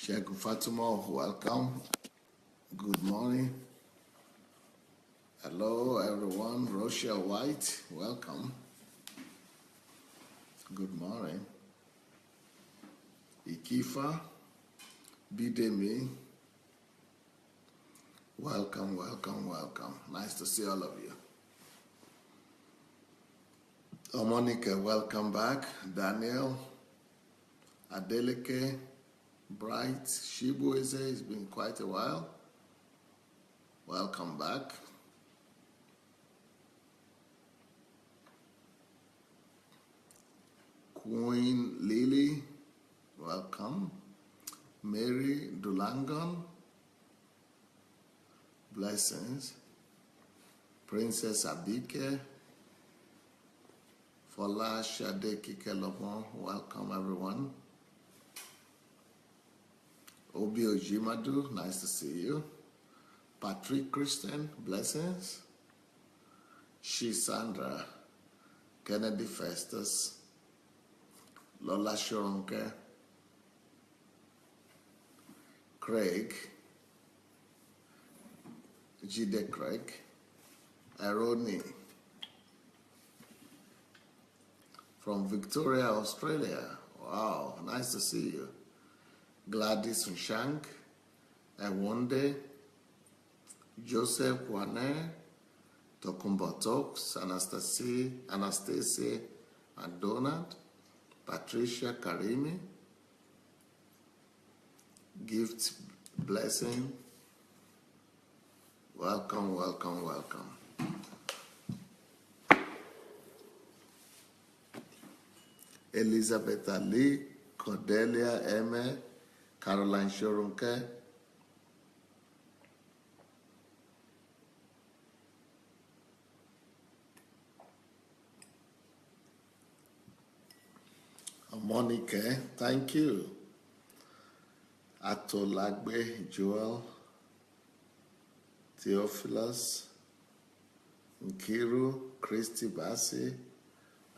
Sheikh Fatima, welcome. Good morning. Hello, everyone. Rochelle White, welcome. Good morning. Ikifa, Bidemi, welcome, welcome, welcome. Nice to see all of you. Monica, welcome back. Daniel, Adeleke, Bright, Shibueze, it's been quite a while. Welcome back. Queen Lily, welcome. Mary Dulangon, blessings. Princess Abike, Fola Shade Kikelopon, welcome everyone. Obi Ojimadu, nice to see you. Patrick Christian, blessings. Sandra, Kennedy Festus, Lola Shoronke, Craig, Jide Craig, Aroni from Victoria, Australia. Wow, nice to see you. Gladys Nshank, Ewonde, Joseph Wane, Tokumbo Talks, Anastasia and Donald, Patricia Karimi, Gift Blessing. Welcome, welcome, welcome. Elizabeth Ali, Cordelia Eme, Caroline Shorunke, Monica, thank you. Atolagbe Joel, Theophilus, Nkiru, Christy Bassi,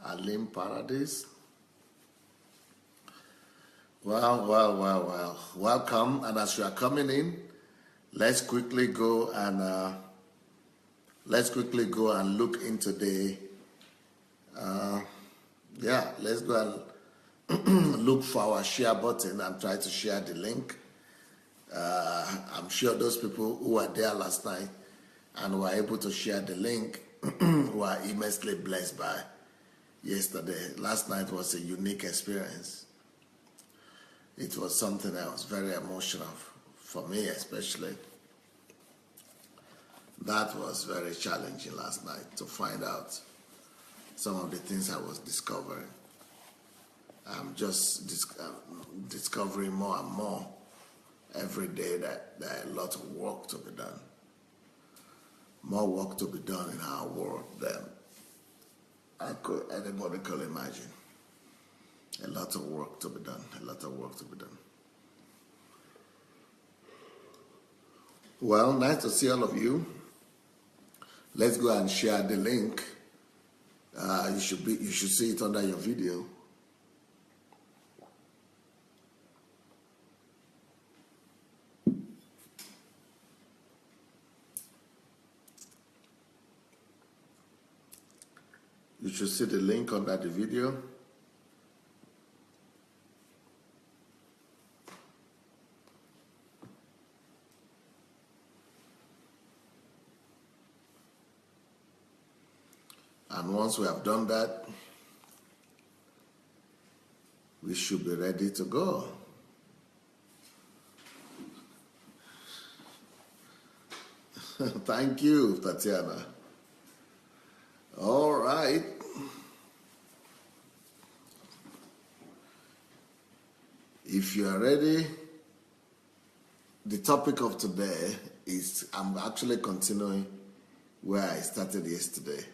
Alim Paradise. Well. Welcome, and as you are coming in, let's quickly go and look into the let's go and look for our share button and try to share the link. I'm sure those people who were there last night and were able to share the link were immensely blessed by yesterday. Last night was a unique experience. It was something that was very emotional for me, especially. That was very challenging last night to find out some of the things I was discovering. I'm just discovering more and more every day that there are a lot of work to be done. More work to be done in our world than anybody could imagine. A lot of work to be done, a lot of work to be done. Well, nice to see all of you. Let's go and share the link. You should see it under your video. You should see the link under the video. And once we have done that, we should be ready to go. Thank you, Tatiana. All right. If you are ready, the topic of today is, I'm actually continuing where I started yesterday.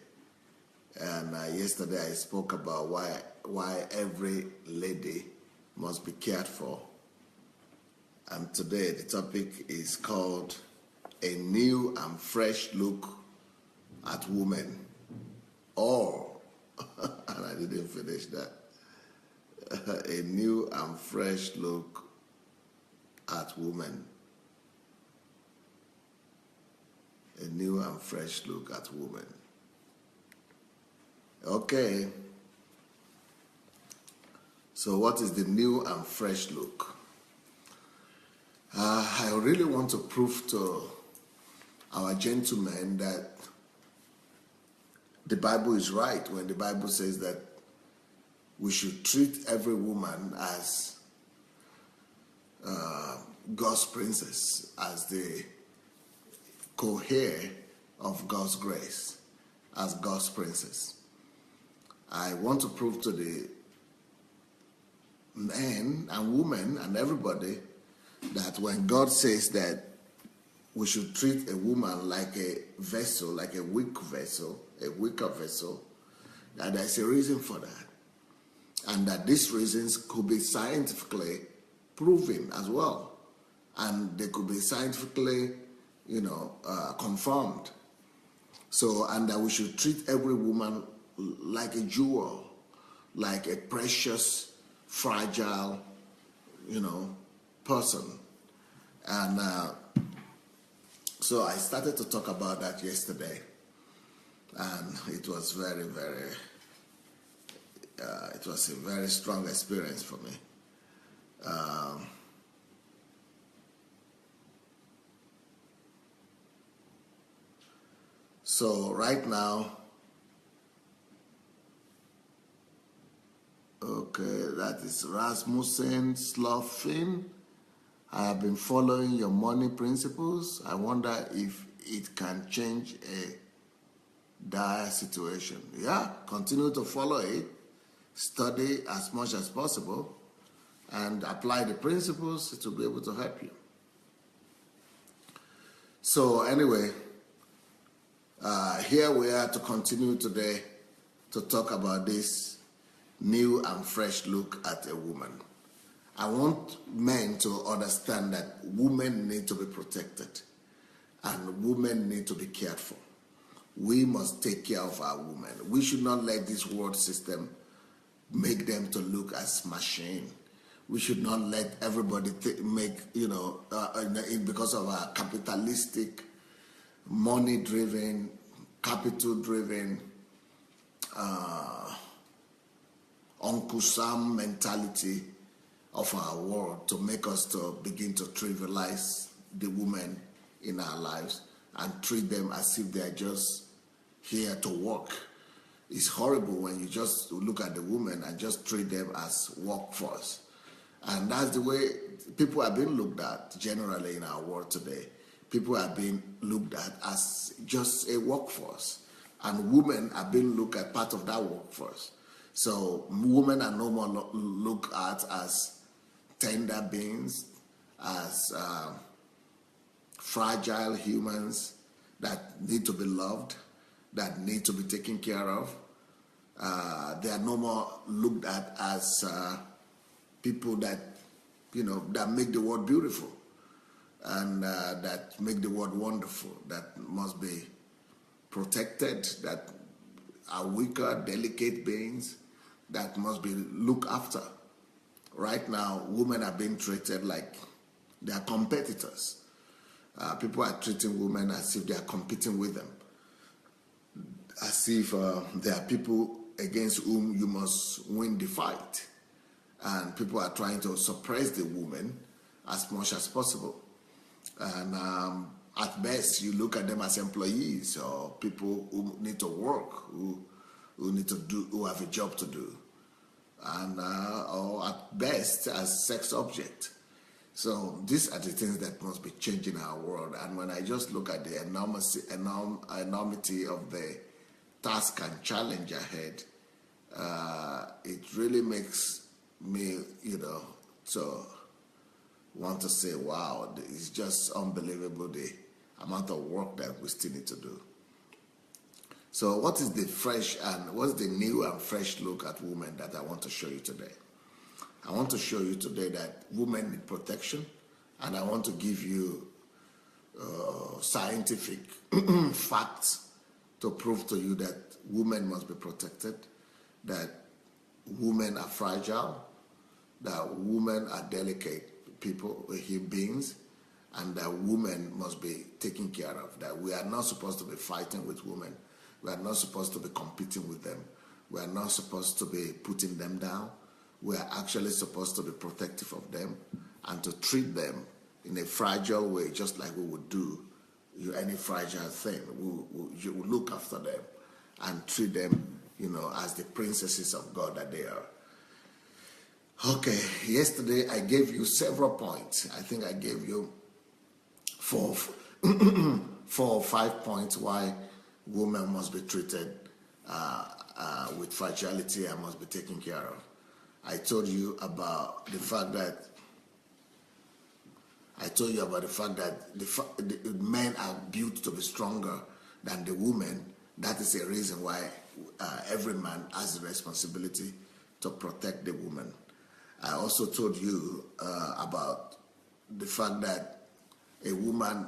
And yesterday I spoke about why every lady must be cared for. And today the topic is called A New and Fresh Look at Women. Or, and I didn't finish that, a new and fresh look at women. A new and fresh look at women. Okay. So what is the new and fresh look? I really want to prove to our gentlemen that the Bible is right when the Bible says that we should treat every woman as God's princess, as the co-heir of God's grace, as God's princess. I want to prove to the men and women and everybody that when God says that we should treat a woman like a vessel, like a weaker vessel, that there's a reason for that. And that these reasons could be scientifically proven as well. And they could be scientifically, confirmed. So, and that we should treat every woman like a jewel, like a precious, fragile, person. And so I started to talk about that yesterday. And it was very, very, it was a very strong experience for me. So right now, okay, that is Rasmussen Sloughin. I have been following your money principles. I wonder if it can change a dire situation. Yeah, continue to follow it, study as much as possible, and apply the principles to be able to help you. So anyway, here we are to continue today to talk about this new and fresh look at a woman. I want men to understand that women need to be protected and women need to be cared for. We must take care of our women. We should not let this world system make them to look as machine. We should not let everybody because of our capitalistic, money-driven, capital-driven, Uncle Sam mentality of our world to make us to begin to trivialize the women in our lives and treat them as if they are just here to work. It's horrible when you just look at the women and just treat them as workforce. And that's the way people are being looked at generally in our world today. People are being looked at as just a workforce. And women are being looked at part of that workforce. So women are no more looked at as tender beings, as fragile humans that need to be loved, that need to be taken care of. They are no more looked at as people that, that make the world beautiful and that make the world wonderful, that must be protected, that are weaker, delicate beings that must be looked after. Right now, women are being treated like they are competitors. People are treating women as if they are competing with them, as if there are people against whom you must win the fight. And people are trying to suppress the women as much as possible. And at best, you look at them as employees or people who need to work, who need to do, who have a job to do, and or at best as sex object. So these are the things that must be changing our world. And when I just look at the enormity of the task and challenge ahead, it really makes me, to want to say, wow, it's just unbelievable the amount of work that we still need to do. So what is the what's the new and fresh look at women that I want to show you today? I want to show you today that women need protection, and I want to give you scientific facts to prove to you that women must be protected, that women are fragile, that women are delicate people, human beings, and that women must be taken care of. That we are not supposed to be fighting with women. We are not supposed to be competing with them. We are not supposed to be putting them down. We are actually supposed to be protective of them and to treat them in a fragile way, just like we would do any fragile thing. You will look after them and treat them, as the princesses of God that they are. Okay, yesterday I gave you several points. I think I gave you four or 5 points why women must be treated with fragility and must be taken care of. I told you about the fact that the men are built to be stronger than the women. That is a reason why every man has the responsibility to protect the woman. I also told you about the fact that a woman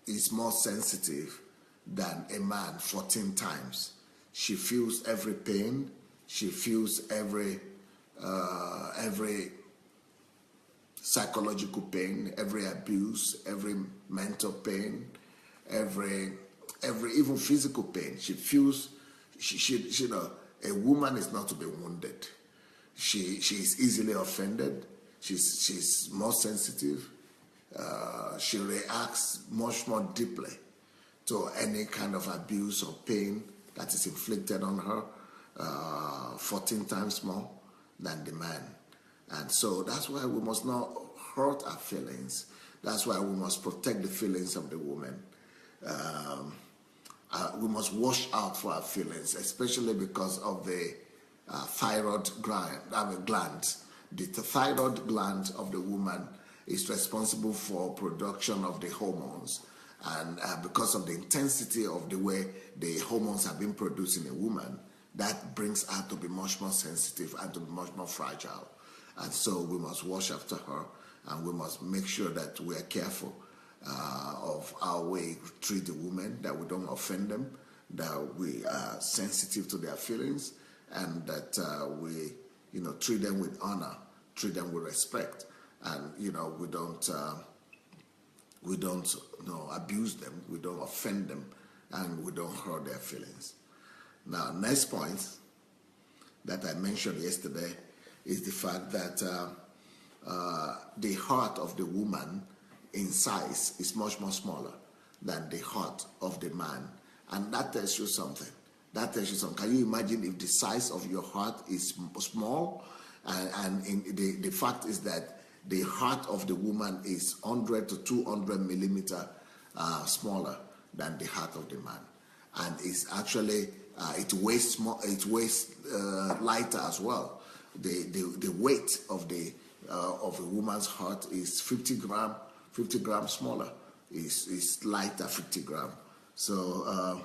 is more sensitive than a man 14 times. She feels every pain. She feels every psychological pain, every abuse, every mental pain, every even physical pain. She feels. A woman is not to be wounded. She is easily offended. She's more sensitive. She reacts much more deeply to any kind of abuse or pain that is inflicted on her, 14 times more than the man. And so that's why we must not hurt our feelings. That's why we must protect the feelings of the woman. We must watch out for our feelings, especially because of the thyroid gland. The thyroid gland of the woman is responsible for production of the hormones. And because of the intensity of the way the hormones have been produced in a woman, that brings her to be much more sensitive and to be much more fragile. And so we must watch after her, and we must make sure that we are careful of how we treat the women, that we don't offend them, that we are sensitive to their feelings, and that we treat them with honor, treat them with respect, and we don't abuse them, we don't offend them, and we don't hurt their feelings. Now, next point that I mentioned yesterday is the fact that the heart of the woman in size is much more smaller than the heart of the man. And that tells you something. Can you imagine if the size of your heart is small? The fact is that the heart of the woman is 100 to 200 millimeter smaller than the heart of the man. And it's actually, it weighs lighter as well. The weight of a woman's heart is 50 grams smaller. Is lighter, 50 grams. So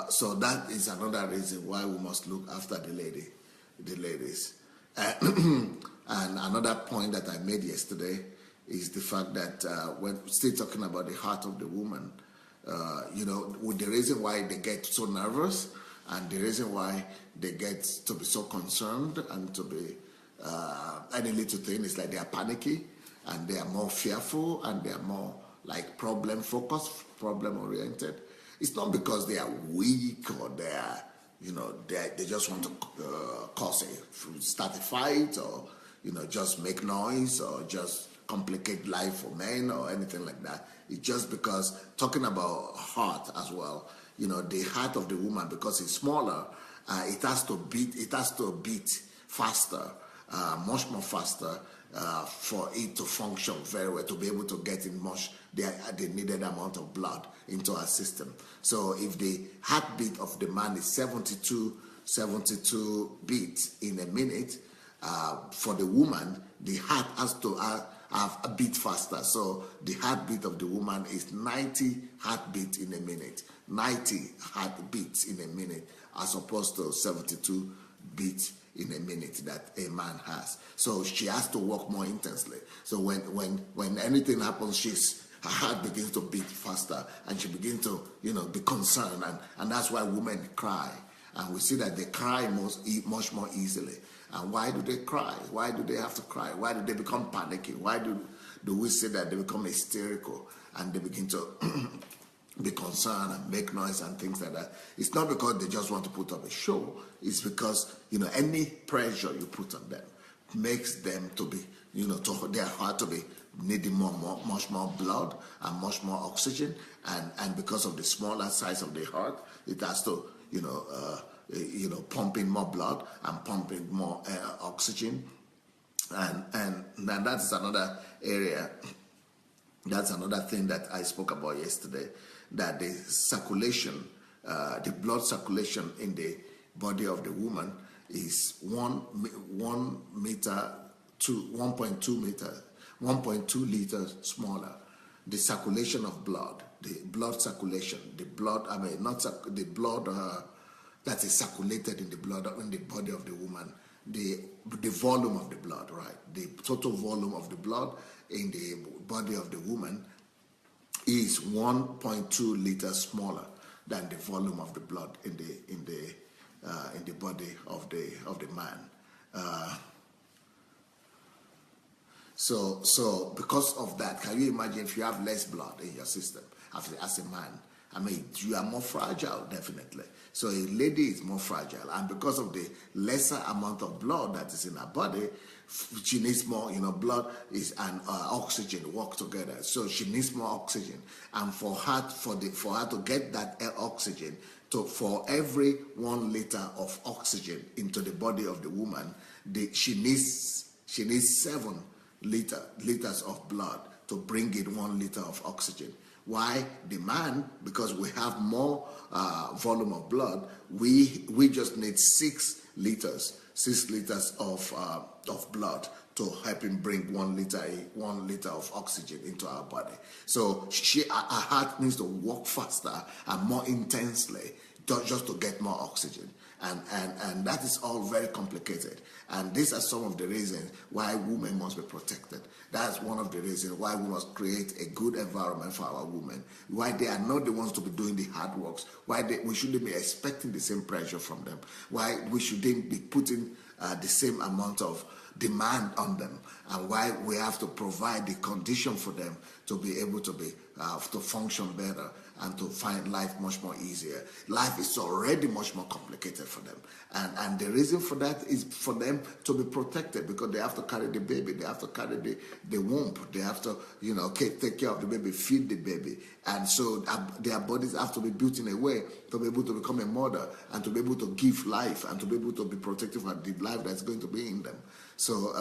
so that is another reason why we must look after the ladies. And another point that I made yesterday is the fact that when still talking about the heart of the woman, with the reason why they get so nervous and the reason why they get to be so concerned and to be any little thing is like they are panicky and they are more fearful and they are more like problem focused, problem oriented. It's not because they are weak or they are, they just want to start a fight or, just make noise or just complicate life for men or anything like that. It's just because talking about heart as well, the heart of the woman, because it's smaller, it has to beat faster, much more faster, for it to function very well, to be able to get in the needed amount of blood into our system. So if the heartbeat of the man is 72 beats in a minute, for the woman, the heart has to have a beat faster. So the heartbeat of the woman is 90 heartbeats in a minute. 90 heartbeats in a minute, as opposed to 72 beats in a minute that a man has. So she has to work more intensely. So when anything happens, her heart begins to beat faster, and she begins to, be concerned, and that's why women cry. And we see that they cry much more easily. And why do they cry? Why do they have to cry? Why do they become panicky? Why do we say that they become hysterical and they begin to be concerned and make noise and things like that? It's not because they just want to put up a show. It's because, any pressure you put on them makes them to be, to their heart to be needing much more blood and much more oxygen. And because of the smaller size of the heart, it has to, pumping more blood and pumping more oxygen, and that is another area. That's another thing that I spoke about yesterday. That the circulation, the blood circulation in the body of the woman is 1 meter to 1.2 meters, 1.2 liters smaller. The circulation of blood, the blood circulation, the blood. Not the blood. That is circulated in the blood in the body of the woman, the volume of the blood, right? The total volume of the blood in the body of the woman is 1.2 liters smaller than the volume of the blood in the body of the man. So because of that, can you imagine if you have less blood in your system as a man? You are more fragile, definitely. So a lady is more fragile, and because of the lesser amount of blood that is in her body, she needs more. Blood and oxygen work together, so she needs more oxygen. And for her to get that oxygen, for every 1 liter of oxygen into the body of the woman, she needs 7 liters of blood to bring in 1 liter of oxygen. Why? The man, because we have more volume of blood, we just need 6 liters of blood to help him bring 1 liter of oxygen into our body. So our heart needs to work faster and more intensely just to get more oxygen. And that is all very complicated. And these are some of the reasons why women must be protected. That's one of the reasons why we must create a good environment for our women. Why they are not the ones to be doing the hard works. Why we shouldn't be expecting the same pressure from them. Why we shouldn't be putting the same amount of demand on them. And why we have to provide the condition for them to be able to function better and to find life much more easier. Life is already much more complicated for them. And the reason for that is for them to be protected, because they have to carry the baby, they have to carry the womb, they have to, take care of the baby, feed the baby. And so their bodies have to be built in a way to be able to become a mother and to be able to give life and to be able to be protective for the life that's going to be in them. So,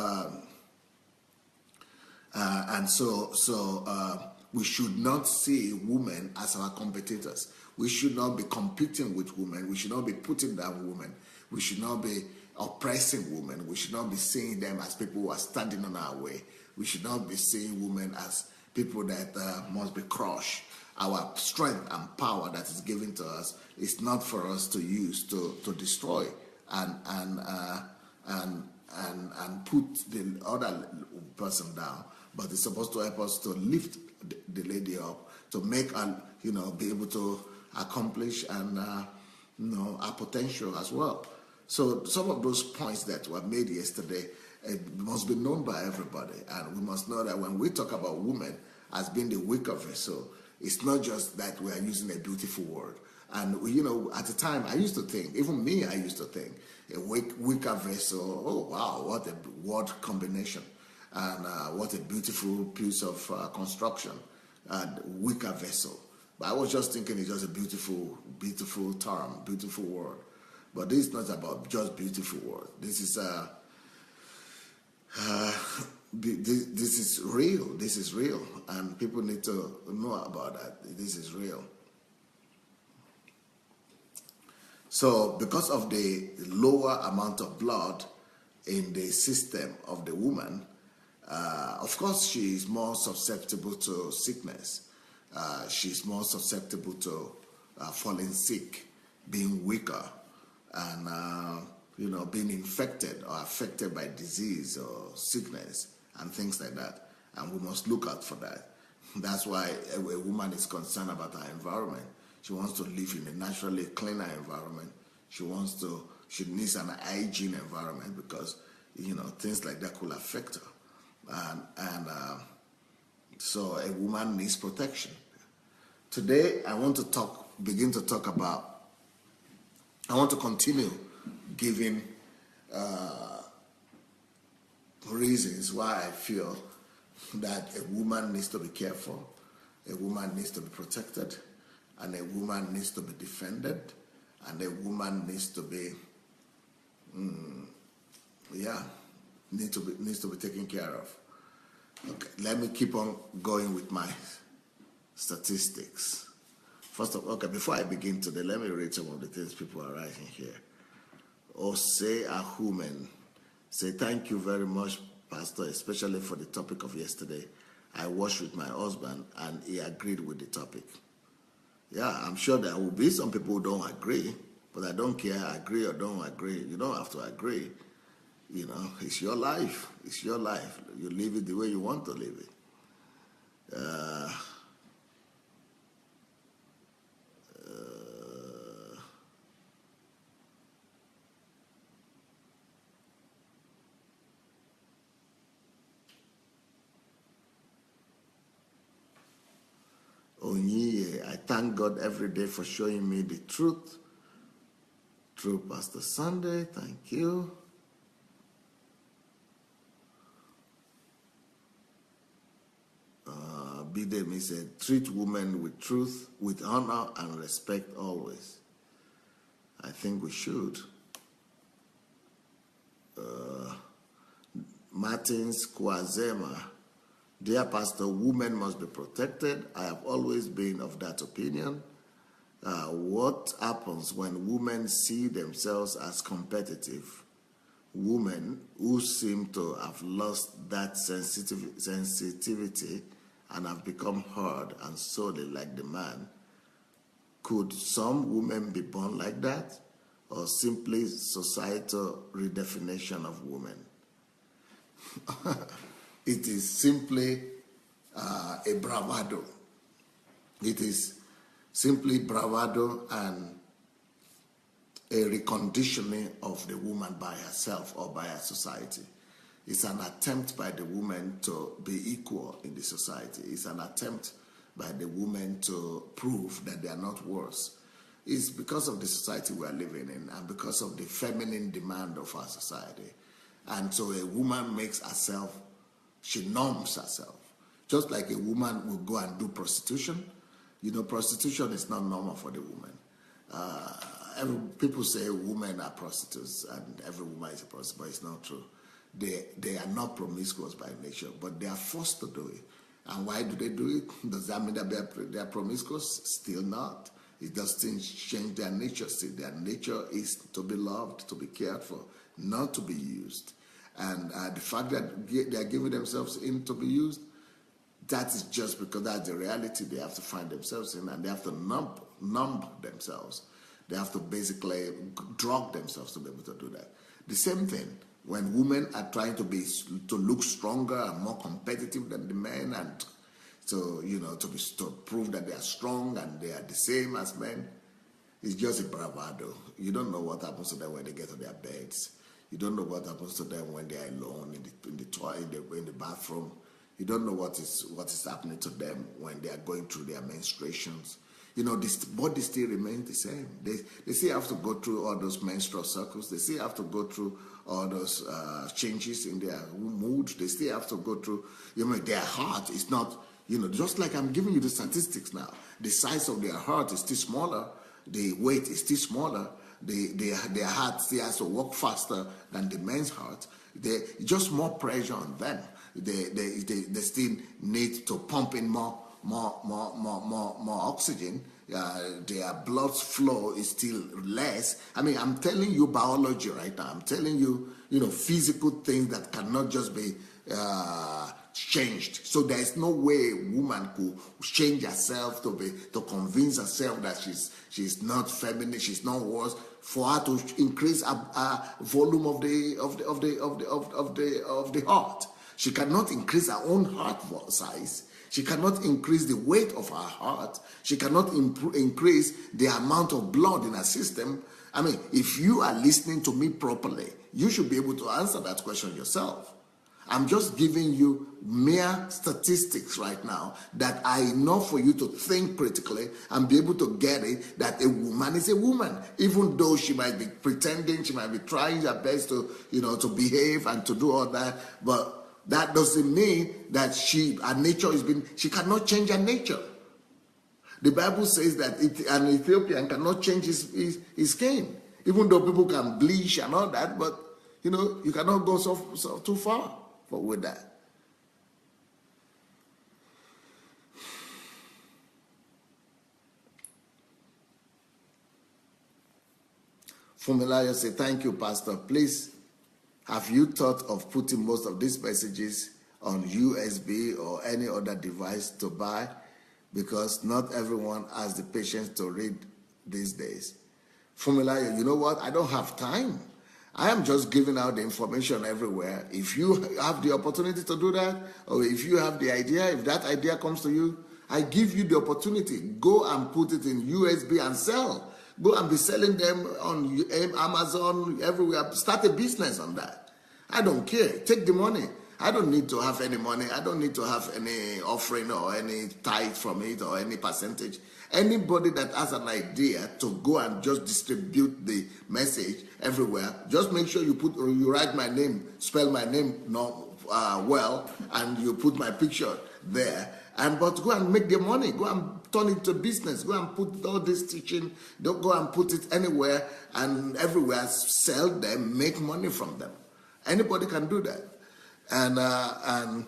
we should not see women as our competitors. We should not be competing with women. We should not be putting down women. We should not be oppressing women. We should not be seeing them as people who are standing on our way. We should not be seeing women as people that must be crushed. Our strength and power that is given to us is not for us to use to destroy and put the other person down, but it's supposed to help us to lift the lady up, to make her, be able to accomplish and our potential as well. So some of those points that were made yesterday must be known by everybody, and we must know that when we talk about women as being the weaker vessel, it's not just that we are using a beautiful word. And at the time, I used to think, even me, I used to think, a weaker vessel. Oh wow, what a word combination, and what a beautiful piece of construction. Weaker vessel. But I was just thinking it's just a beautiful term, beautiful word. But this is not about just beautiful word. This is this is real. This is real, and people need to know about that. This is real. So because of the lower amount of blood in the system of the woman, of course she is more susceptible to sickness. She's more susceptible to falling sick, being weaker, and being infected or affected by disease or sickness and things like that. And we must look out for that. That's why a woman is concerned about her environment. She wants to live in a naturally cleaner environment. She needs an hygiene environment because, things like that could affect her. So a woman needs protection. Today, I want to continue giving reasons why I feel that a woman needs to be careful, a woman needs to be protected, and a woman needs to be defended, and a woman needs to be, needs to be taken care of. Okay, let me keep on going with my statistics. First of all, before I begin today, let me read some of the things people are writing here. Ose Ahumen say, thank you very much, Pastor, especially for the topic of yesterday. I watched with my husband and he agreed with the topic. Yeah, I'm sure there will be some people who don't agree, but I don't care, agree or don't agree. You don't have to agree. It's your life. It's your life. You live it the way you want to live it. Onyiye, I thank God every day for showing me the truth through Pastor Sunday. Thank you. Bidemi said, treat women with truth, with honor and respect always. I think we should. Martins Kwazema, dear Pastor, women must be protected. I have always been of that opinion. What happens when women see themselves as competitive? Women who seem to have lost that sensitivity and have become hard and solely like the man. Could some women be born like that? Or simply societal redefinition of women? It is simply a bravado. It is simply bravado and a reconditioning of the woman by herself or by her society. It's an attempt by the woman to be equal in the society. It's an attempt by the woman to prove that they are not worse. It's because of the society we are living in and because of the feminine demand of our society. And so a woman makes herself, she numbs herself. Just like a woman will go and do prostitution. Prostitution is not normal for the woman. People say women are prostitutes and every woman is a prostitute, but it's not true. They are not promiscuous by nature, but they are forced to do it. And why do they do it? Does that mean that they are promiscuous? Still not. It doesn't change their nature. See, their nature is to be loved, to be cared for, not to be used. And the fact that they are giving themselves in to be used, that is just because that's the reality they have to find themselves in, and they have to numb themselves. They have to basically drug themselves to be able to do that. The same thing when women are trying to look stronger and more competitive than the men, and so to prove that they are strong and they are the same as men. It's just a bravado. You don't know what happens to them when they get to their beds. You don't know what happens to them when they are alone in the toilet, in the bathroom. You don't know what is happening to them when they are going through their menstruations. This body still remains the same. They still have to go through all those menstrual cycles. They still have to go through all those changes in their mood. They still have to go through, their heart is not, just like I'm giving you the statistics now. The size of their heart is still smaller. The weight is still smaller. Their heart still has to work faster than the men's heart. Just more pressure on them. They still need to pump in more oxygen. Their blood flow is still less. I mean, I'm telling you biology right now. I'm telling you, physical things that cannot just be changed. So there is no way a woman could change herself to convince herself that she's not feminine, she's not worse, for her to increase her volume of the heart. She cannot increase her own heart size. She cannot increase the weight of her heart. She cannot increase the amount of blood in her system. I mean, if you are listening to me properly, you should be able to answer that question yourself. I'm just giving you mere statistics right now that are enough for you to think critically and be able to get it that a woman is a woman, even though she might be pretending, she might be trying her best to, to behave and to do all that, but that doesn't mean that her nature she cannot change her nature. The Bible says that an Ethiopian cannot change his skin, even though people can bleach and all that, but you cannot go so too far with that. Fumilayo say, thank you, Pastor. Please, have you thought of putting most of these messages on USB or any other device to buy? Because not everyone has the patience to read these days. Fumilayo, you know what? I don't have time. I am just giving out the information everywhere. If you have the opportunity to do that, or if you have the idea, if that idea comes to you, I give you the opportunity. Go and put it in USB and sell. Go and be selling them on Amazon, everywhere. Start a business on that. I don't care. Take the money. I don't need to have any money. I don't need to have any offering or any tithe from it or any percentage. Anybody that has an idea to go and just distribute the message everywhere, just make sure you write my name, spell my name well, and you put my picture there. But go and make the money. Go and turn it to business. Go and put all this teaching. Don't go and put it anywhere and everywhere. Sell them, make money from them. Anybody can do that. And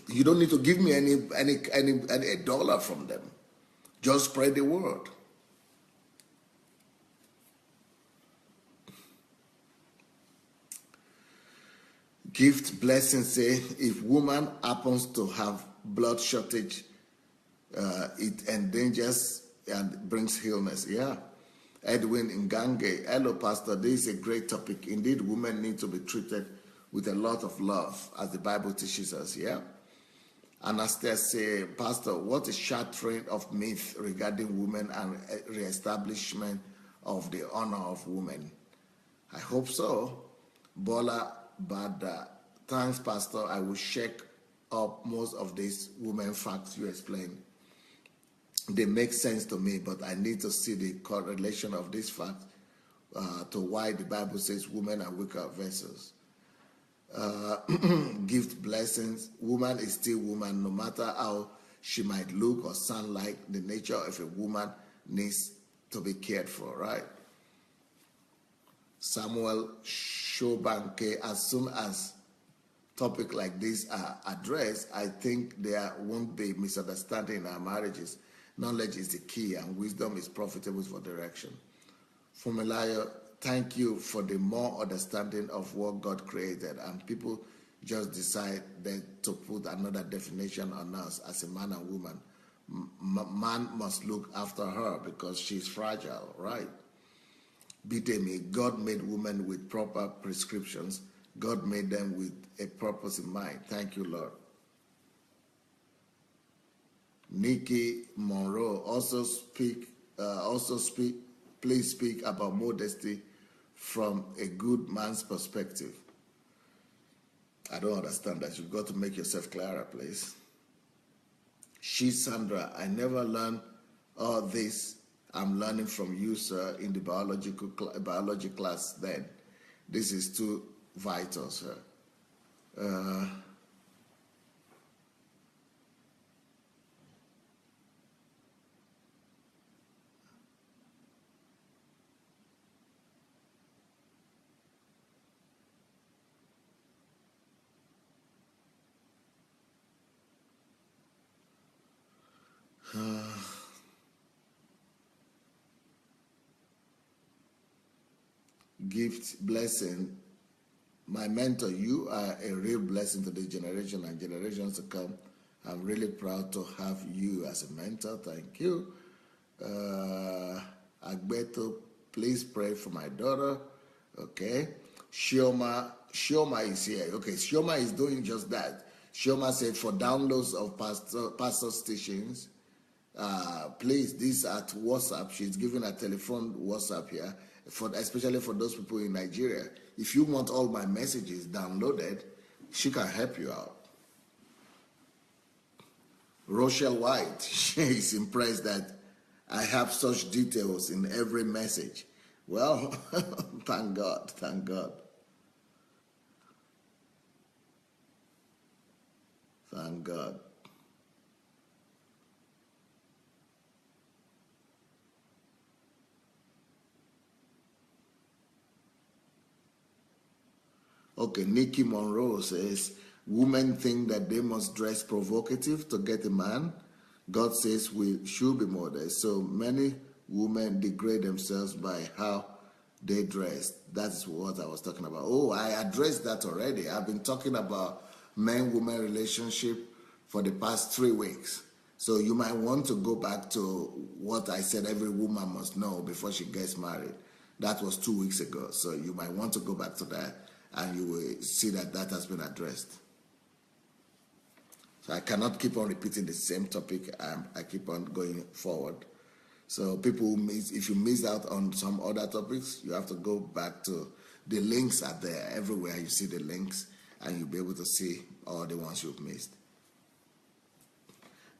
you don't need to give me any dollar from them. Just spread the word. Gift blessing say, if woman happens to have blood shortage, it endangers and brings illness. Yeah. Edwin Ngange, hello, Pastor. This is a great topic. Indeed, women need to be treated with a lot of love, as the Bible teaches us. Yeah. Anastasia say, Pastor, what is shattering of myth regarding women and reestablishment of the honor of women? I hope so. Bola Bada, thanks, Pastor. I will check up most of these women facts you explained. They make sense to me, but I need to see the correlation of these facts to why the Bible says women are weaker vessels. Gift blessings. Woman is still woman, no matter how she might look or sound like. The nature of a woman needs to be cared for, right? Samuel Shobanke, as soon as topics like this are addressed, I think there won't be misunderstanding in our marriages. Knowledge is the key, and wisdom is profitable for direction. Fumilayo, thank you for the more understanding of what God created, and people just decide that to put another definition on us as a man and woman. Man must look after her because she's fragile, right? Bidemi, God made women with proper prescriptions. God made them with a purpose in mind. Thank you, Lord. Nikki Monroe, please speak about modesty from a good man's perspective. I don't understand that. You've got to make yourself clearer, please. Sandra, I never learned all this. I'm learning from you, sir, in the biology class then. This is too vital, sir. Gift blessing. My mentor, you are a real blessing to this generation and generations to come. I'm really proud to have you as a mentor. Thank you. Agbeto, please pray for my daughter. Okay. Shioma is here. Okay, Shioma is doing just that. Shoma said, for downloads of pastor's teachings, please, this at WhatsApp. She's giving a telephone WhatsApp here, especially for those people in Nigeria. If you want all my messages downloaded, she can help you out. Rochelle White, she is impressed that I have such details in every message. Well, thank God, thank God. Thank God. Okay, Nikki Monroe says, women think that they must dress provocative to get a man. God says we should be modest. So many women degrade themselves by how they dress. That's what I was talking about. Oh, I addressed that already. I've been talking about man-woman relationship for the past 3 weeks. So you might want to go back to what I said every woman must know before she gets married. That was 2 weeks ago. So you might want to go back to that, and you will see that that has been addressed. So I cannot keep on repeating the same topic. I keep on going forward. So people miss, if you miss out on some other topics, you have to go back to the links are there. Everywhere you see the links, and you'll be able to see all the ones you've missed.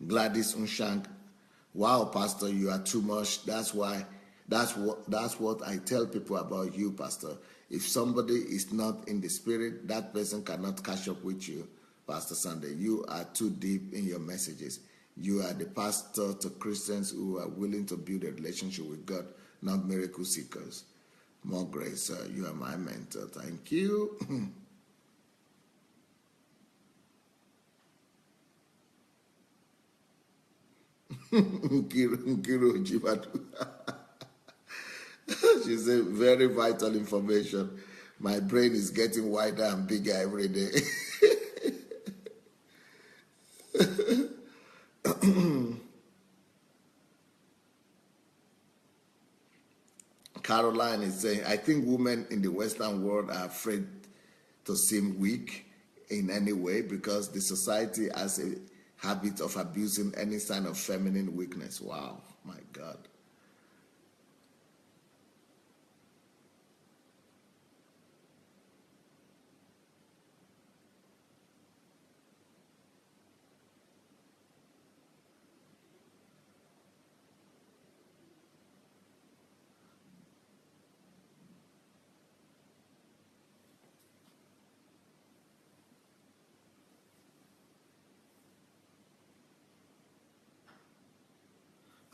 Gladys Unshank, wow, Pastor, you are too much. That's what I tell people about you, Pastor. If somebody is not in the spirit, that person cannot catch up with you, Pastor Sunday. You are too deep in your messages. You are the pastor to Christians who are willing to build a relationship with God, not miracle seekers. More grace, sir. You are my mentor. Thank you. Nkiru Jibadu. She said, very vital information. My brain is getting wider and bigger every day. Caroline is saying, I think women in the Western world are afraid to seem weak in any way because the society has a habit of abusing any sign of feminine weakness. Wow, my God.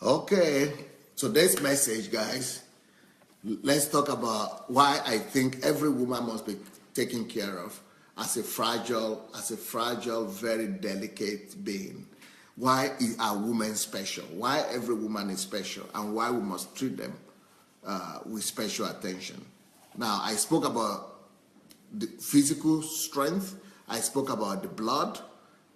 Okay, today's message, guys, let's talk about why I think every woman must be taken care of as a fragile, very delicate being. Why are women special? Why every woman is special, and why we must treat them with special attention. Now, I spoke about the physical strength. I spoke about the blood,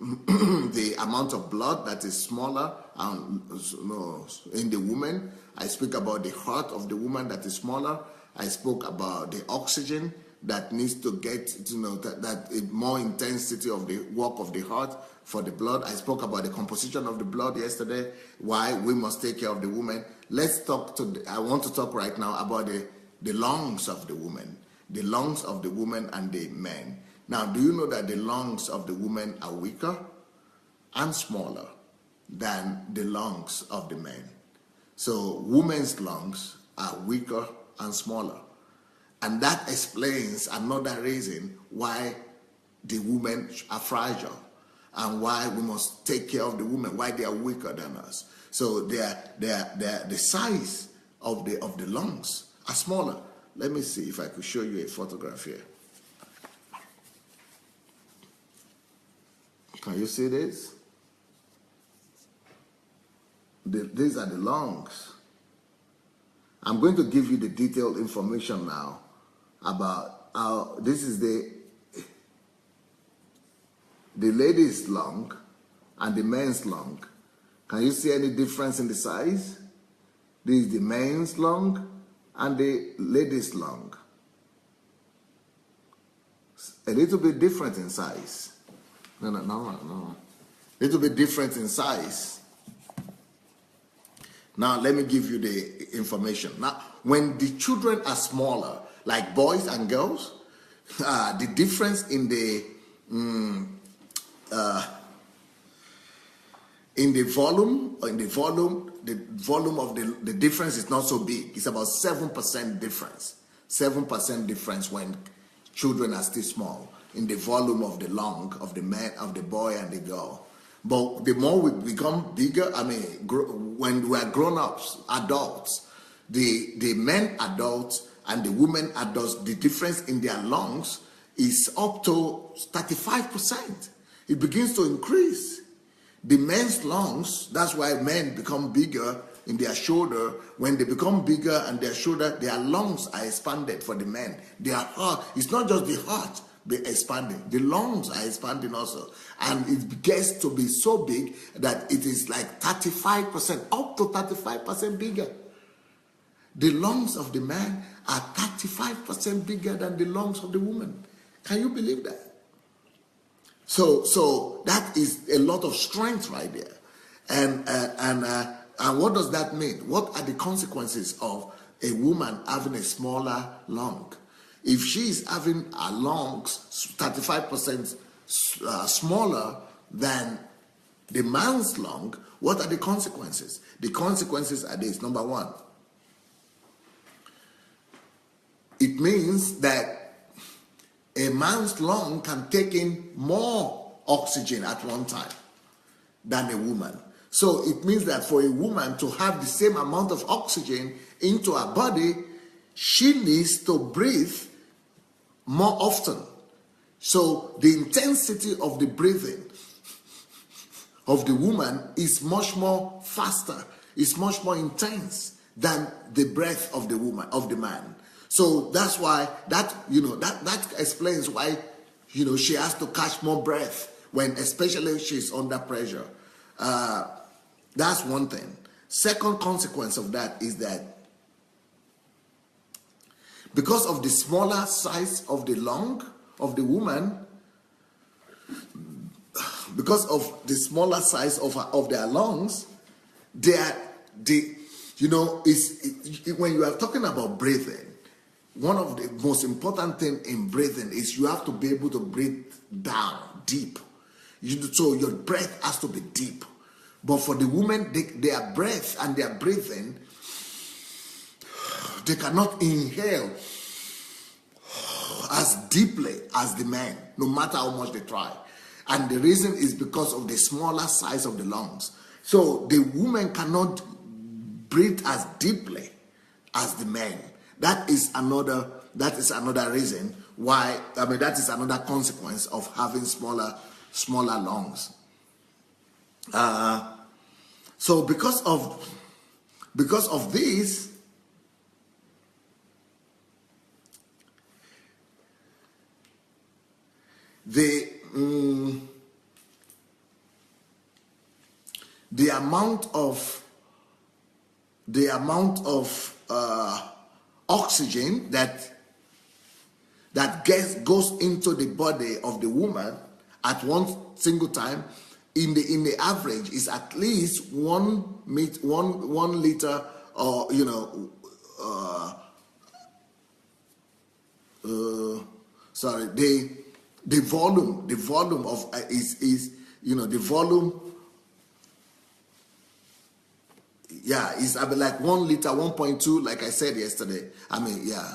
the amount of blood that is smaller in the woman. I speak about the heart of the woman that is smaller. I spoke about the oxygen that needs to get, that more intensity of the work of the heart for the blood. I spoke about the composition of the blood yesterday, why we must take care of the woman. I want to talk right now about the lungs of the woman. The lungs of the woman and the men. Now, do you know that the lungs of the woman are weaker and smaller than the lungs of the men? So, women's lungs are weaker and smaller. And that explains another reason why the women are fragile and why we must take care of the women, why they are weaker than us. So, the size of the lungs are smaller. Let me see if I could show you a photograph here. Can you see this? These are the lungs. I'm going to give you the detailed information now about how this is the lady's lung and the man's lung. Can you see any difference in the size? This is the man's lung and the lady's lung. A little bit different in size. No. Little bit different in size. Now, let me give you the information. Now, when the children are smaller, like boys and girls, the difference in the volume of the difference is not so big. It's about 7% difference. 7% difference when children are still small in the volume of the lung of the man, of the boy and the girl. But the more we become bigger, when we are grown-ups, adults, the men adults and the women adults, the difference in their lungs is up to 35%. It begins to increase. The men's lungs, that's why men become bigger in their shoulder. When they become bigger and their shoulder, their lungs are expanded for the men. Their heart, it's not just the heart expanding, the lungs are expanding also. And it gets to be so big that it is like 35%, up to 35% bigger. The lungs of the man are 35% bigger than the lungs of the woman. Can you believe that? So that is a lot of strength right there. And what does that mean? What are the consequences of a woman having a smaller lung? If she is having her lungs 35% smaller than the man's lung, what are the consequences? The consequences are this. Number one, it means that a man's lung can take in more oxygen at one time than a woman. So it means that for a woman to have the same amount of oxygen into her body, she needs to breathe more often. So the intensity of the breathing of the woman is much more faster, is much more intense than the breath of the woman, of the man. So that's why that explains why she has to catch more breath when, especially she's under pressure. That's one thing. Second consequence of that is that because of the smaller size of the lung of the woman, because of the smaller size of their lungs, when you are talking about breathing, one of the most important things in breathing is you have to be able to breathe down deep. So your breath has to be deep. But for the women, their breath and their breathing, they cannot inhale as deeply as the men, no matter how much they try. And the reason is because of the smaller size of the lungs. So the women cannot breathe as deeply as the men. That is another reason why, that is another consequence of having smaller lungs. So because of this, the amount of oxygen that goes into the body of the woman at one single time in the average is at least 1 liter, or the volume of is the volume, is like 1 liter, 1.2, like I said yesterday.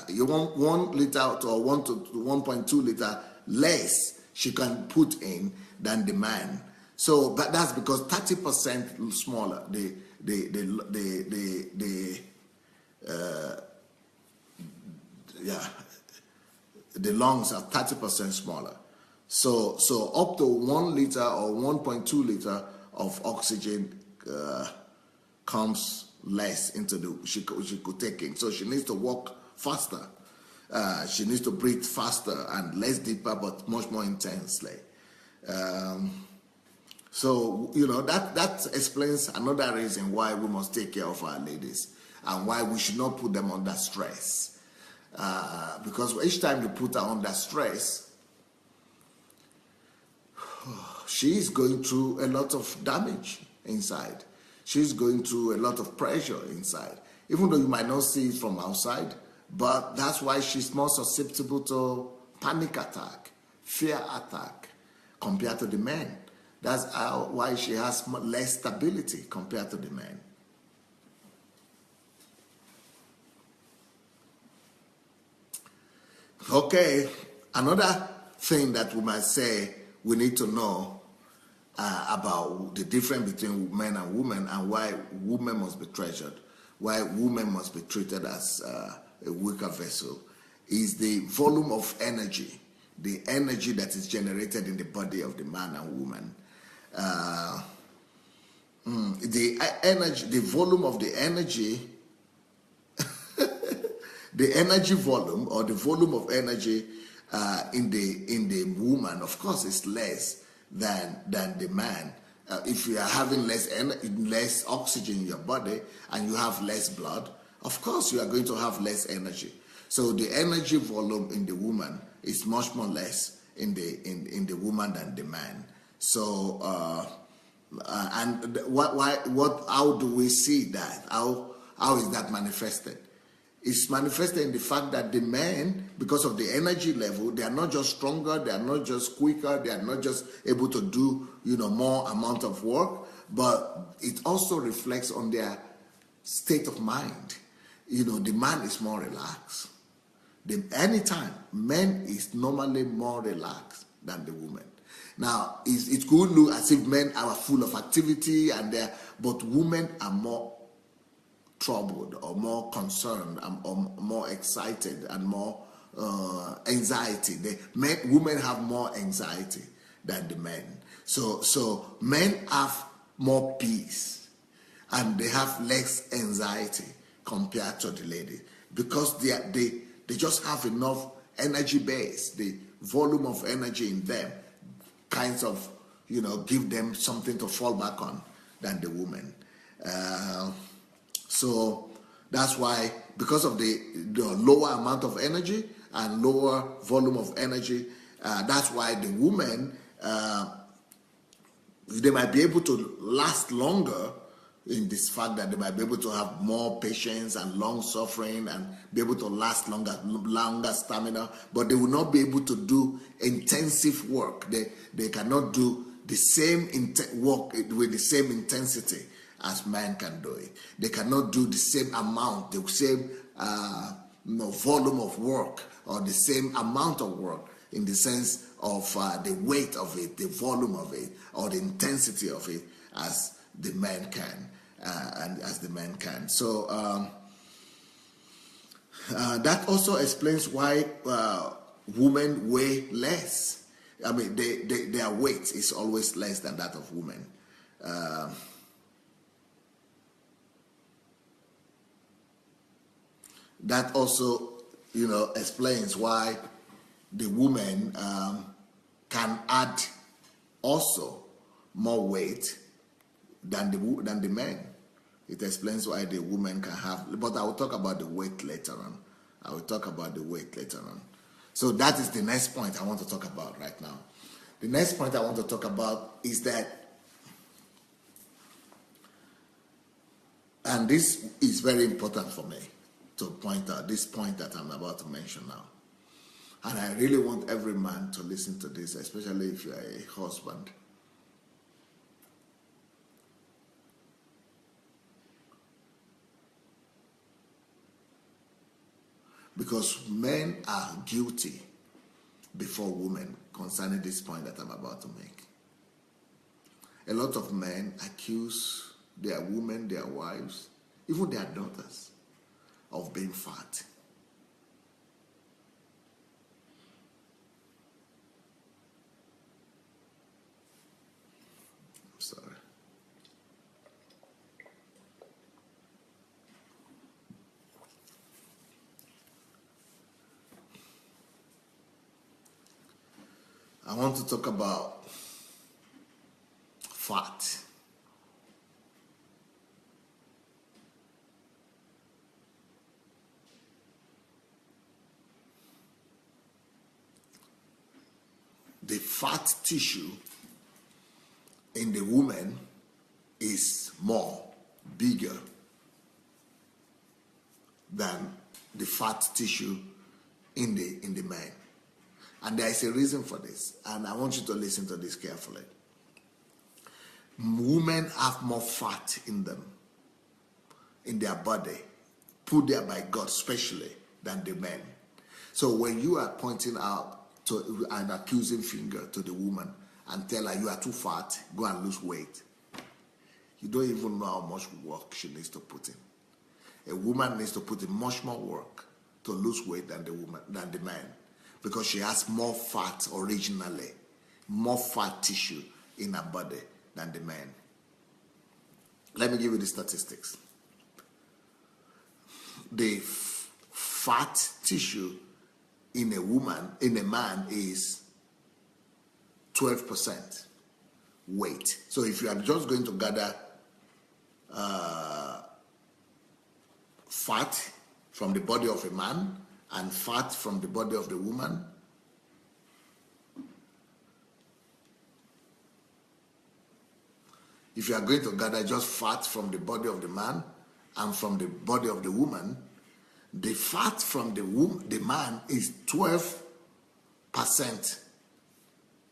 You want 1 liter to 1 to 1.2 liter less she can put in than the man. So, but that's because 30% smaller. The lungs are 30% smaller. So up to 1 liter or 1.2 liter of oxygen comes less into she could take in. So she needs to walk faster. She needs to breathe faster and less deeper, but much more intensely. So that explains another reason why we must take care of our ladies and why we should not put them under stress. Because each time you put her under stress, she's going through a lot of damage inside. She's going through a lot of pressure inside, even though you might not see it from outside. But that's why she's more susceptible to panic attack, fear attack, compared to the men. That's why she has less stability compared to the men. Okay, another thing that we might say we need to know about the difference between men and women, and why women must be treasured, why women must be treated as a weaker vessel, is the volume of energy, the energy that is generated in the body of the man and woman. The energy, the volume of the energy, the energy volume, or the volume of energy in the woman, of course, is less than the man. If you are having less oxygen in your body and you have less blood, of course you are going to have less energy. So the energy volume in the woman is much more less in the woman than the man. So and how do we see that? How is that manifested? It's manifested in the fact that the men, because of the energy level, they are not just stronger, they are not just quicker, they are not just able to do more amount of work, but it also reflects on their state of mind. The man is more relaxed. Anytime, men is normally more relaxed than the woman. Now, it could look as if men are full of activity but women are more troubled, or more concerned, or more excited, and more anxiety. Women have more anxiety than the men. So men have more peace and they have less anxiety compared to the lady, because they just have enough energy base. The volume of energy in them kinds of give them something to fall back on than the woman. So that's why, because of the lower amount of energy and lower volume of energy, that's why the women, they might be able to last longer, in this fact that they might be able to have more patience and long suffering and be able to last longer stamina, but they will not be able to do intensive work. They cannot do the same work with the same intensity as men can do it. They cannot do the same amount, the same volume of work, or the same amount of work, in the sense of the weight of it, the volume of it, or the intensity of it, as the men can. So that also explains why women weigh less. I mean, their weight is always less than that of women. That also, explains why the woman can add also more weight than the men. It explains why the woman can have, but I will talk about the weight later on. So that is the next point I want to talk about right now. The next point I want to talk about is that, and this is very important for me to point out, this point that I'm about to mention now. And I really want every man to listen to this, especially if you are a husband. Because men are guilty before women concerning this point that I'm about to make. A lot of men accuse their women, their wives, even their daughters, of being fat. I'm sorry. I want to talk about fat. The fat tissue in the woman is bigger than the fat tissue in the man. And there is a reason for this, and I want you to listen to this carefully. Women have more fat in them, in their body, put there by God specially, than the men. So when you are pointing out to an accusing finger to the woman and tell her you are too fat, go and lose weight, you don't even know how much work she needs to put in. A woman needs to put in much more work to lose weight than the man, because she has more fat originally, more fat tissue in her body than the man. Let me give you the statistics. The fat tissue in a man is 12% weight. So if you are just going to gather fat from the body of a man and fat from the body of the woman, if you are going to gather just fat from the body of the man and from the body of the woman, the fat from the man is 12%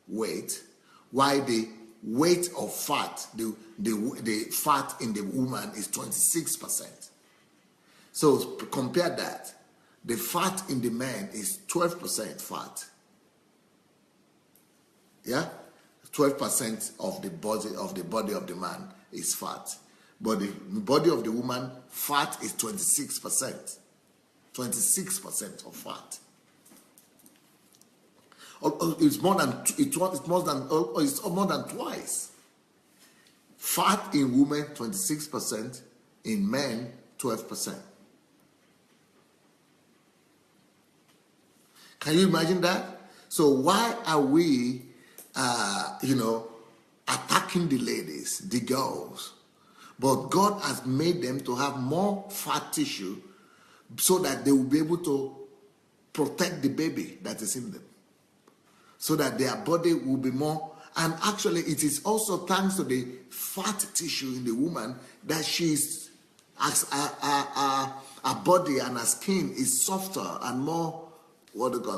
weight, while the weight of fat, the fat in the woman is 26%. So compare that. The fat in the man is 12% fat. Yeah? 12% of the body of the man is fat. But the body of the woman, fat is 26%. 26% of fat. It's more than twice. Fat in women 26%, in men 12%. Can you imagine that? So why are we, attacking the ladies, the girls? But God has made them to have more fat tissue so that they will be able to protect the baby that is in them, so that their body will be more. And actually, it is also thanks to the fat tissue in the woman that she's, her body and her skin is softer and more,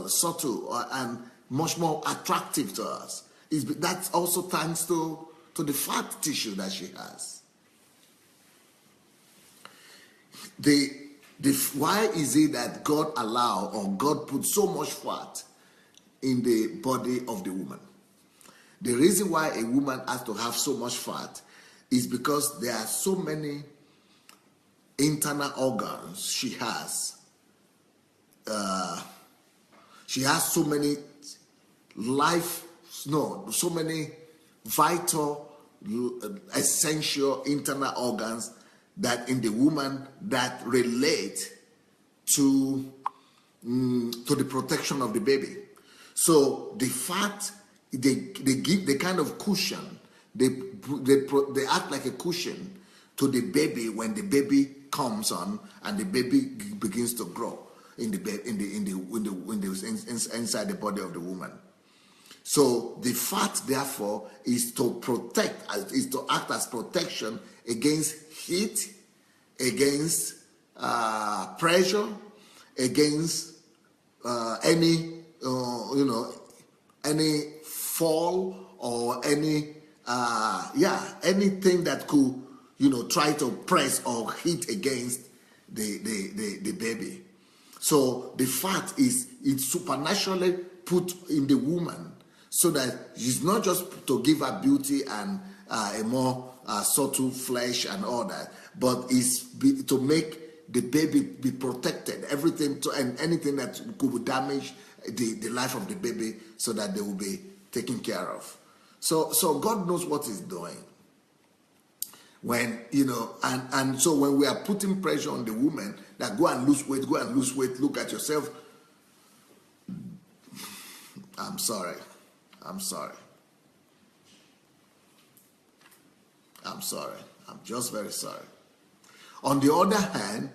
subtle, and much more attractive to us. That's also thanks to the fat tissue that she has. Why is it that God allow, or God put so much fat in the body of the woman? The reason why a woman has to have so much fat is because there are so many internal organs she has. She has so many so many vital, essential internal organs that in the woman that relate to the protection of the baby. So the fat, they give the kind of cushion. They act like a cushion to the baby when the baby comes on and the baby begins to grow inside the body of the woman. So the fat, therefore, is to act as protection against heat, against pressure, against any fall or anything that could try to press or hit against the baby. So the fat it's supernaturally put in the woman so that it's not just to give her beauty and a more subtle flesh and all that, but it's to make the baby be protected, and anything that could damage the life of the baby, so that they will be taken care of. So God knows what He's doing. When so when we are putting pressure on the woman that go and lose weight, look at yourself. I'm sorry. I'm just very sorry. On the other hand,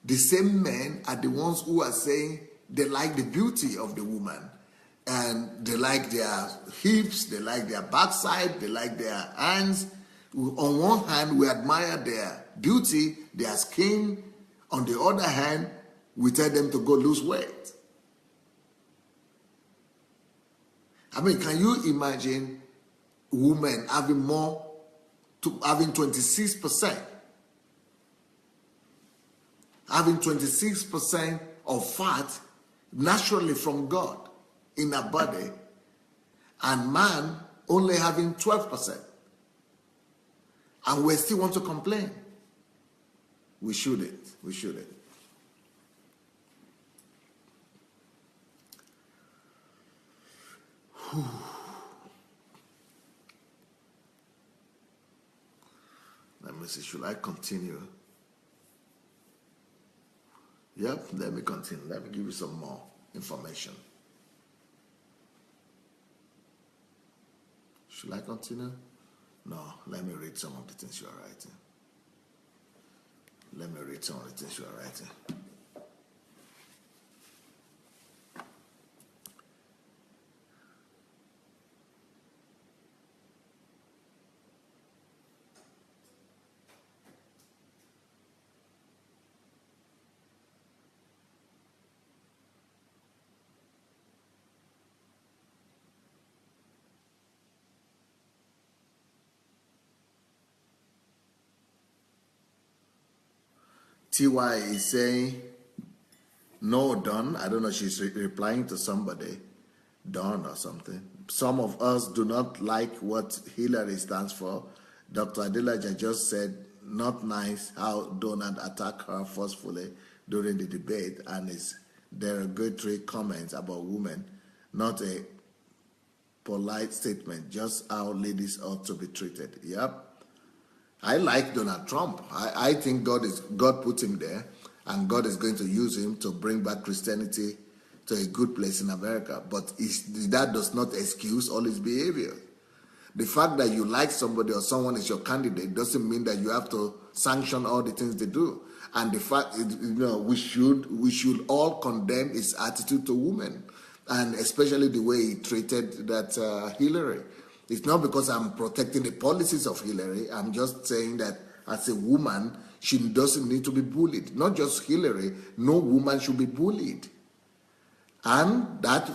the same men are the ones who are saying they like the beauty of the woman, and they like their hips, they like their backside, they like their hands. On one hand, we admire their beauty, their skin. On the other hand, we tell them to go lose weight. I mean, can you imagine women having having 26%? Having 26% of fat naturally from God in our body, and man only having 12%. And we still want to complain. We shouldn't. We shouldn't. Whew. Let me see, should I continue? Yep, let me continue. Let me give you some more information. Should I continue? No, let me read some of the things you are writing. Let me read some of the things you are writing. TY is saying, no, Don. I don't know, she's replying to somebody, Don or something. Some of us do not like what Hillary stands for. Dr. Adelaja just said, not nice how Donald attacked her forcefully during the debate, and is derogatory comments about women, not a polite statement, just how ladies ought to be treated. Yep. I like Donald Trump. I think God put him there, and God is going to use him to bring back Christianity to a good place in America. But that does not excuse all his behavior. The fact that you like somebody or someone is your candidate doesn't mean that you have to sanction all the things they do. And the fact, we should all condemn his attitude to women, and especially the way he treated that Hillary. It's not because I'm protecting the policies of Hillary. I'm just saying that as a woman, she doesn't need to be bullied. Not just Hillary. No woman should be bullied. And that,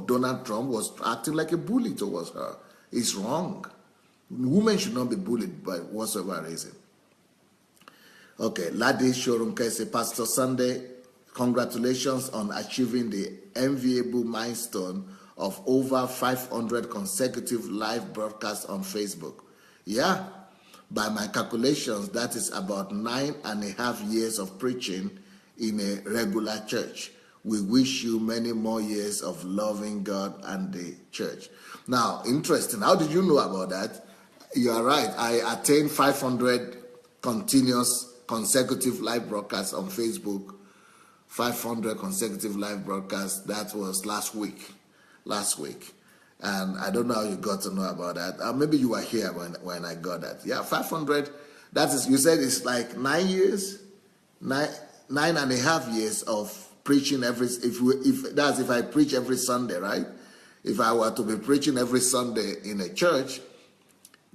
Donald Trump was acting like a bully towards her. It's wrong. Women should not be bullied by whatsoever reason. Okay, Ladi Shorunke say, Pastor Sunday, congratulations on achieving the enviable milestone of over 500 consecutive live broadcasts on Facebook. Yeah, by my calculations, that is about 9.5 years of preaching in a regular church. We wish you many more years of loving God and the church. Now, interesting. How did you know about that? You are right. I attained 500 continuous consecutive live broadcasts on Facebook. 500 consecutive live broadcasts. That was last week. And I don't know how you got to know about that. Maybe you were here when I got that. Yeah, 500. That is, you said it's like 9 years, 9.5 years of preaching if I preach every Sunday, right? If I were to be preaching every Sunday in a church,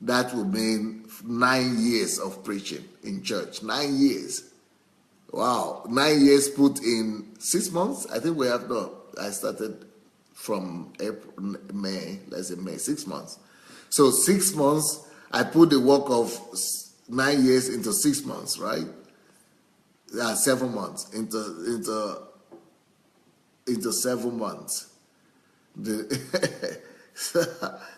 that would mean 9 years of preaching in church. 9 years. Wow. 9 years put in 6 months. I think I started from April, May, let's say May, 6 months. So 6 months, I put the work of 9 years into 6 months, right? 7 months into 7 months.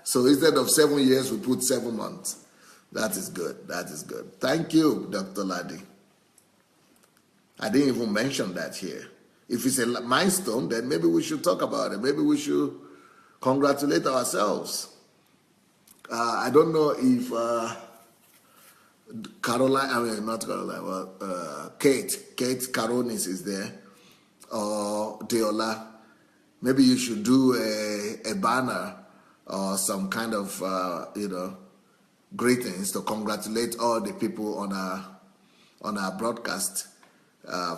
So instead of 7 years, we put 7 months. That is good. That is good. Thank you, Dr. Ladi. I didn't even mention that here. If it's a milestone, then maybe we should talk about it. Maybe we should congratulate ourselves. I don't know if Kate Caronis is there, or Deola. Maybe you should do a banner or some kind of, greetings to congratulate all the people on our broadcast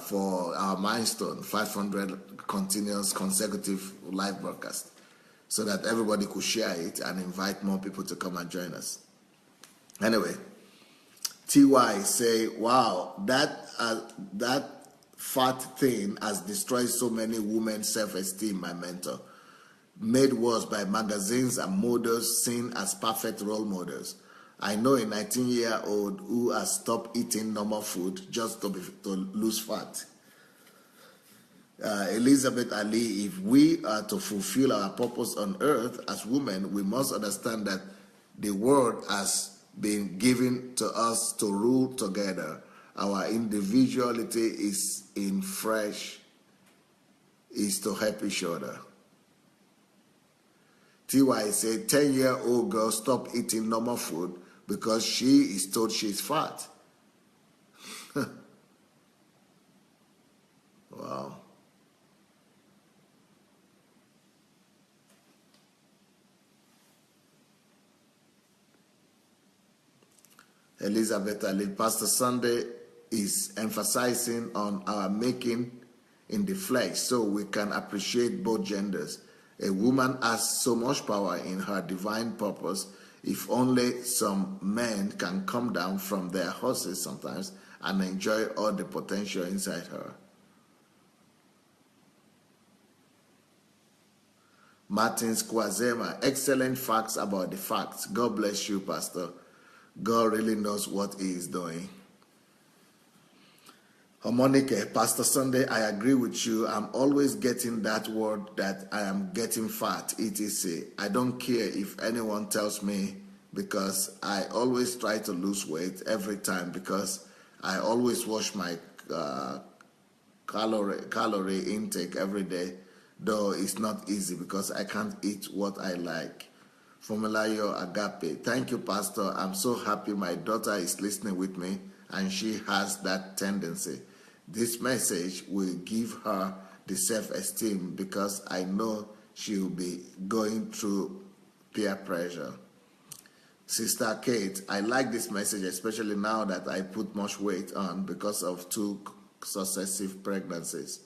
for our milestone, 500 continuous consecutive live broadcast. so that everybody could share it and invite more people to come and join us. Anyway, TY say, wow, that fat thing has destroyed so many women's self-esteem, my mentor. Made worse by magazines and models seen as perfect role models. I know a 19-year-old who has stopped eating normal food just to lose fat. Elizabeth Ali, if we are to fulfill our purpose on earth as women, we must understand that the world has been given to us to rule together. Our individuality is to help each other. TY said, 10-year-old girl stopped eating normal food because she is told she's fat. Wow. Elizabeth Ali, Pastor Sunday is emphasizing on our making in the flesh so we can appreciate both genders. A woman has so much power in her divine purpose. If only some men can come down from their horses sometimes and enjoy all the potential inside her. Martins Kwazema, excellent facts about the facts. God bless you, Pastor. God really knows what he is doing. Harmonica, Pastor Sunday, I agree with you. I'm always getting that word that I am getting fat, etc. I don't care if anyone tells me, because I always try to lose weight every time, because I always watch my calorie intake every day, though it's not easy because I can't eat what I like. Formulayo Agape, thank you, Pastor. I'm so happy my daughter is listening with me and she has that tendency. This message will give her the self-esteem because I know she will be going through peer pressure. Sister Kate, I like this message, especially now that I put much weight on because of 2 successive pregnancies.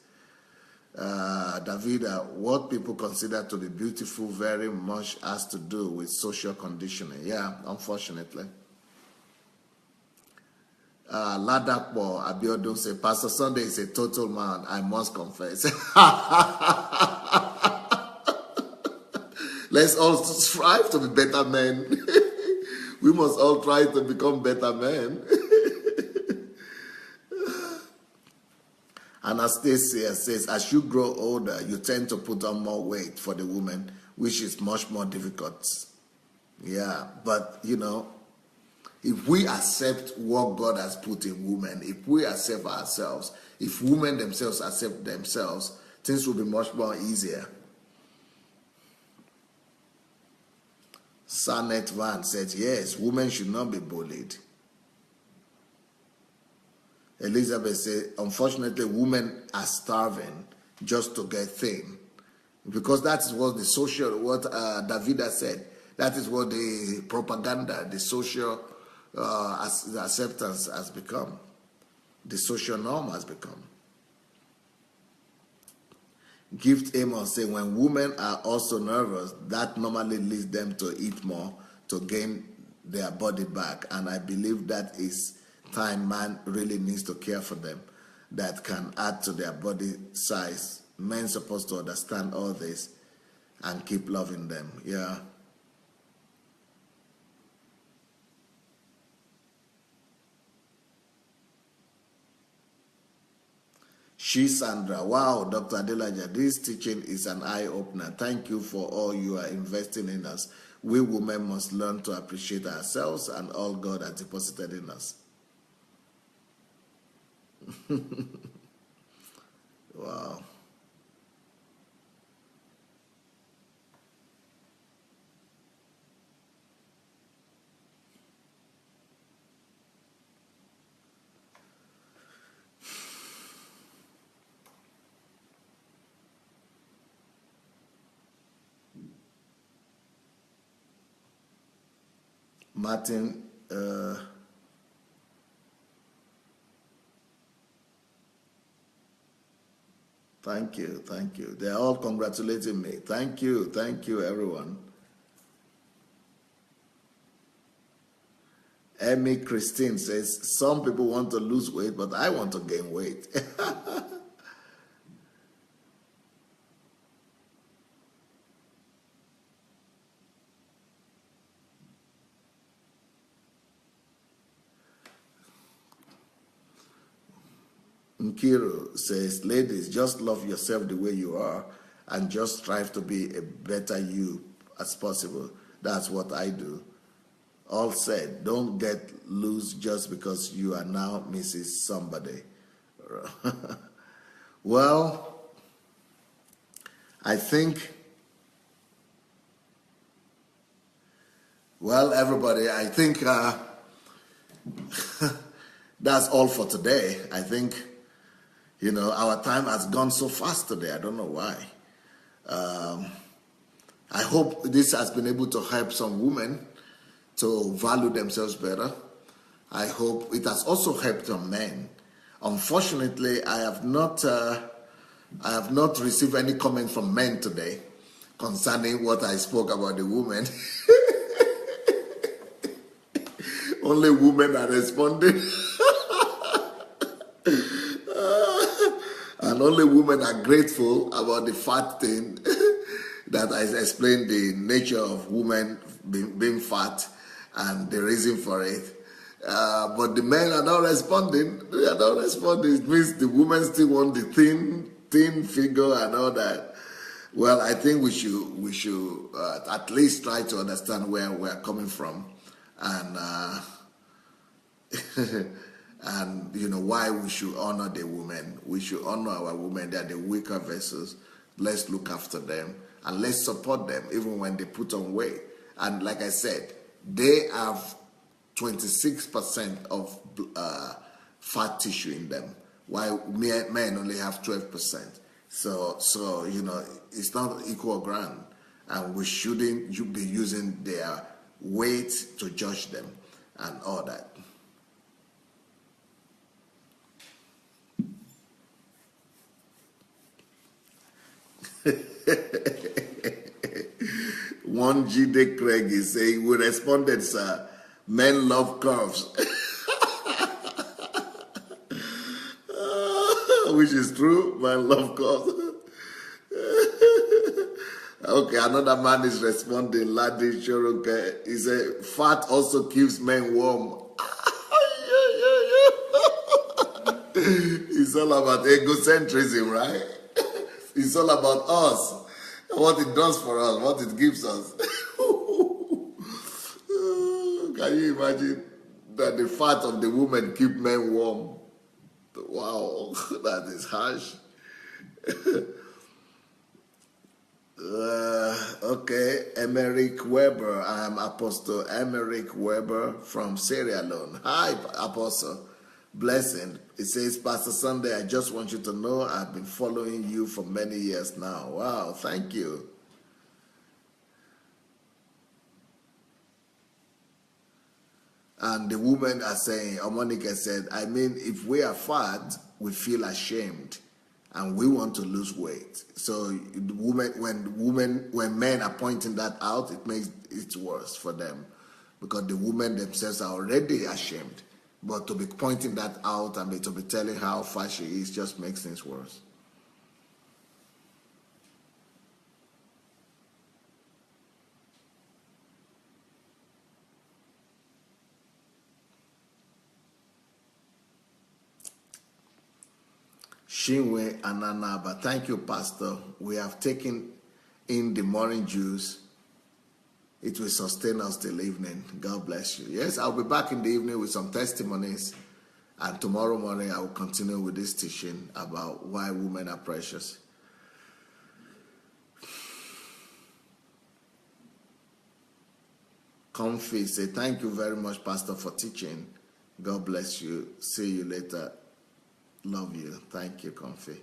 Davida, what people consider to be beautiful very much has to do with social conditioning. Yeah, unfortunately. Ladakbo Abiodun say, Pastor Sunday is a total man, I must confess. Let's all strive to be better men. We must all try to become better men. Anastasia says, as you grow older, you tend to put on more weight for the woman, which is much more difficult. Yeah, but you know, if we accept what God has put in women, if we accept ourselves, if women themselves accept themselves, things will be much more easier. Sanet Van said, yes, women should not be bullied. Elizabeth said, unfortunately, women are starving just to get thin. Because that is what the social, what Davida said, that is what the propaganda, the social the acceptance has become. The social norm has become. Gift Amos say, when women are also nervous, that normally leads them to eat more to gain their body back. And I believe that is time man really needs to care for them, that can add to their body size. Men supposed to understand all this and keep loving them. Yeah. She Sandra, wow, Dr. Adelaja, this teaching is an eye-opener. Thank you for all you are investing in us. We women must learn to appreciate ourselves and all God has deposited in us. Wow. Martin, Thank you, thank you. They're all congratulating me. Thank you, everyone. Emmy Christine says, some people want to lose weight, but I want to gain weight. Nkiru says, ladies, just love yourself the way you are and just strive to be a better you as possible. That's what I do. All said, don't get loose just because you are now Mrs. Somebody. Well, I think, well, everybody, I think that's all for today. I think, our time has gone so fast today. I don't know why. I hope this has been able to help some women to value themselves better. I hope it has also helped some men. Unfortunately, I have not received any comment from men today concerning what I spoke about the women. Only women are responding. And only women are grateful about the fat thing that I explained the nature of women being fat and the reason for it. But the men are not responding. They are not responding. It means the women still want the thin figure and all that. Well, I think we should at least try to understand where we are coming from, and and why we should honor the women. We should honor our women. They are the weaker vessels. Let's look after them and let's support them even when they put on weight. And like I said, they have 26% of fat tissue in them, while men only have 12%. So it's not equal ground, and we shouldn't be using their weight to judge them and all that. One G.D. Craig is saying, we responded, sir, men love curves. Which is true, men love curves. Okay, another man is responding, Ladi Choroke. He said, fat also keeps men warm. It's all about egocentrism, right? It's all about us, what it does for us, what it gives us. Can you imagine that the fat of the woman keep men warm? Wow, that is harsh. Okay, Emerick Weber. I am Apostle Emerick Weber from Sierra Leone. Hi, Apostle. Blessing. It says, Pastor Sunday, I just want you to know I've been following you for many years now. Wow, thank you. And the women are saying, Monica said, I mean, if we are fat, we feel ashamed and we want to lose weight. So when men are pointing that out, it makes it worse for them, because the women themselves are already ashamed. But to be pointing that out and to be telling how fat she is just makes things worse. Shinwe Ananaba, thank you, Pastor. We have taken in the morning juice. It will sustain us till evening. God bless you. Yes, I'll be back in the evening with some testimonies. And tomorrow morning, I will continue with this teaching about why women are precious. Comfy, say, thank you very much, Pastor, for teaching. God bless you. See you later. Love you. Thank you, Comfy.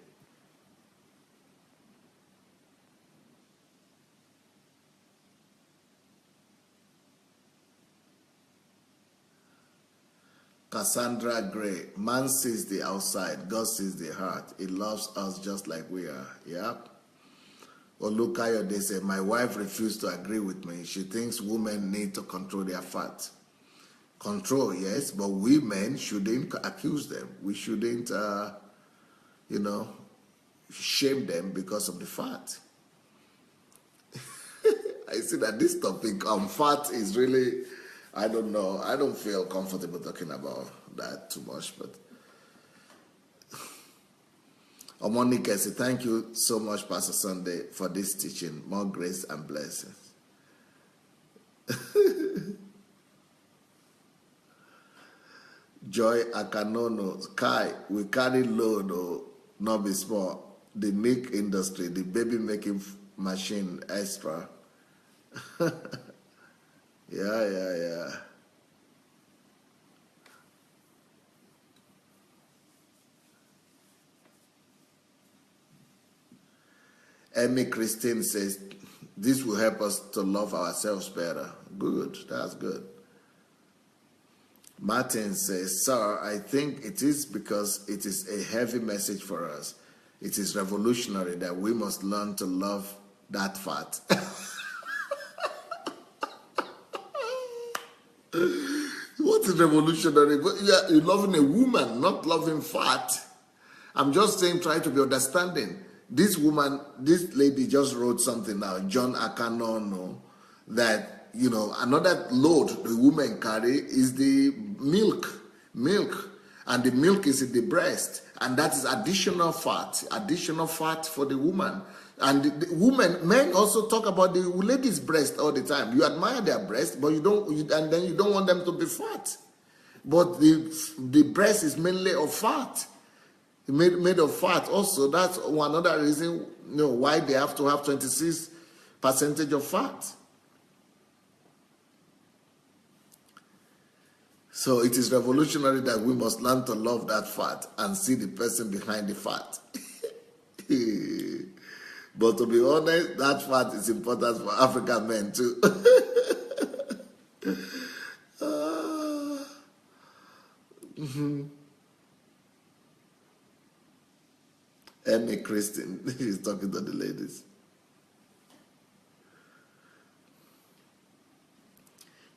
Cassandra Gray, man sees the outside, God sees the heart. He loves us just like we are. Yep. Olukayo, they say, my wife refused to agree with me. She thinks women need to control their fat. Control, yes, but we men shouldn't accuse them. We shouldn't, shame them because of the fat. I see that this topic on fat is really, I don't know. I don't feel comfortable talking about that too much, but Omonika says, thank you so much, Pastor Sunday, for this teaching. More grace and blessings. Joy Akanono, Kai, we carry load or not be small. The milk industry, the baby making machine extra. Yeah. Emmy Christine says, this will help us to love ourselves better. Good, that's good. Martin says, sir, I think it is because it is a heavy message for us. It is revolutionary that we must learn to love that fat. What is revolutionary? You're loving a woman, not loving fat. I'm just saying, try to be understanding. This woman, this lady just wrote something now, John Akanono, that, another load the women carry is the milk. And the milk is in the breast. And that is additional fat for the woman. And the women, men also talk about the lady's breast all the time. You admire their breast, but you don't want them to be fat. But the breast is mainly of fat. Made of fat. Also, that's one other reason, why they have to have 26% of fat. So it is revolutionary that we must learn to love that fat and see the person behind the fat. But to be honest, that fat is important for African men too. Emmy Christine is talking to the ladies.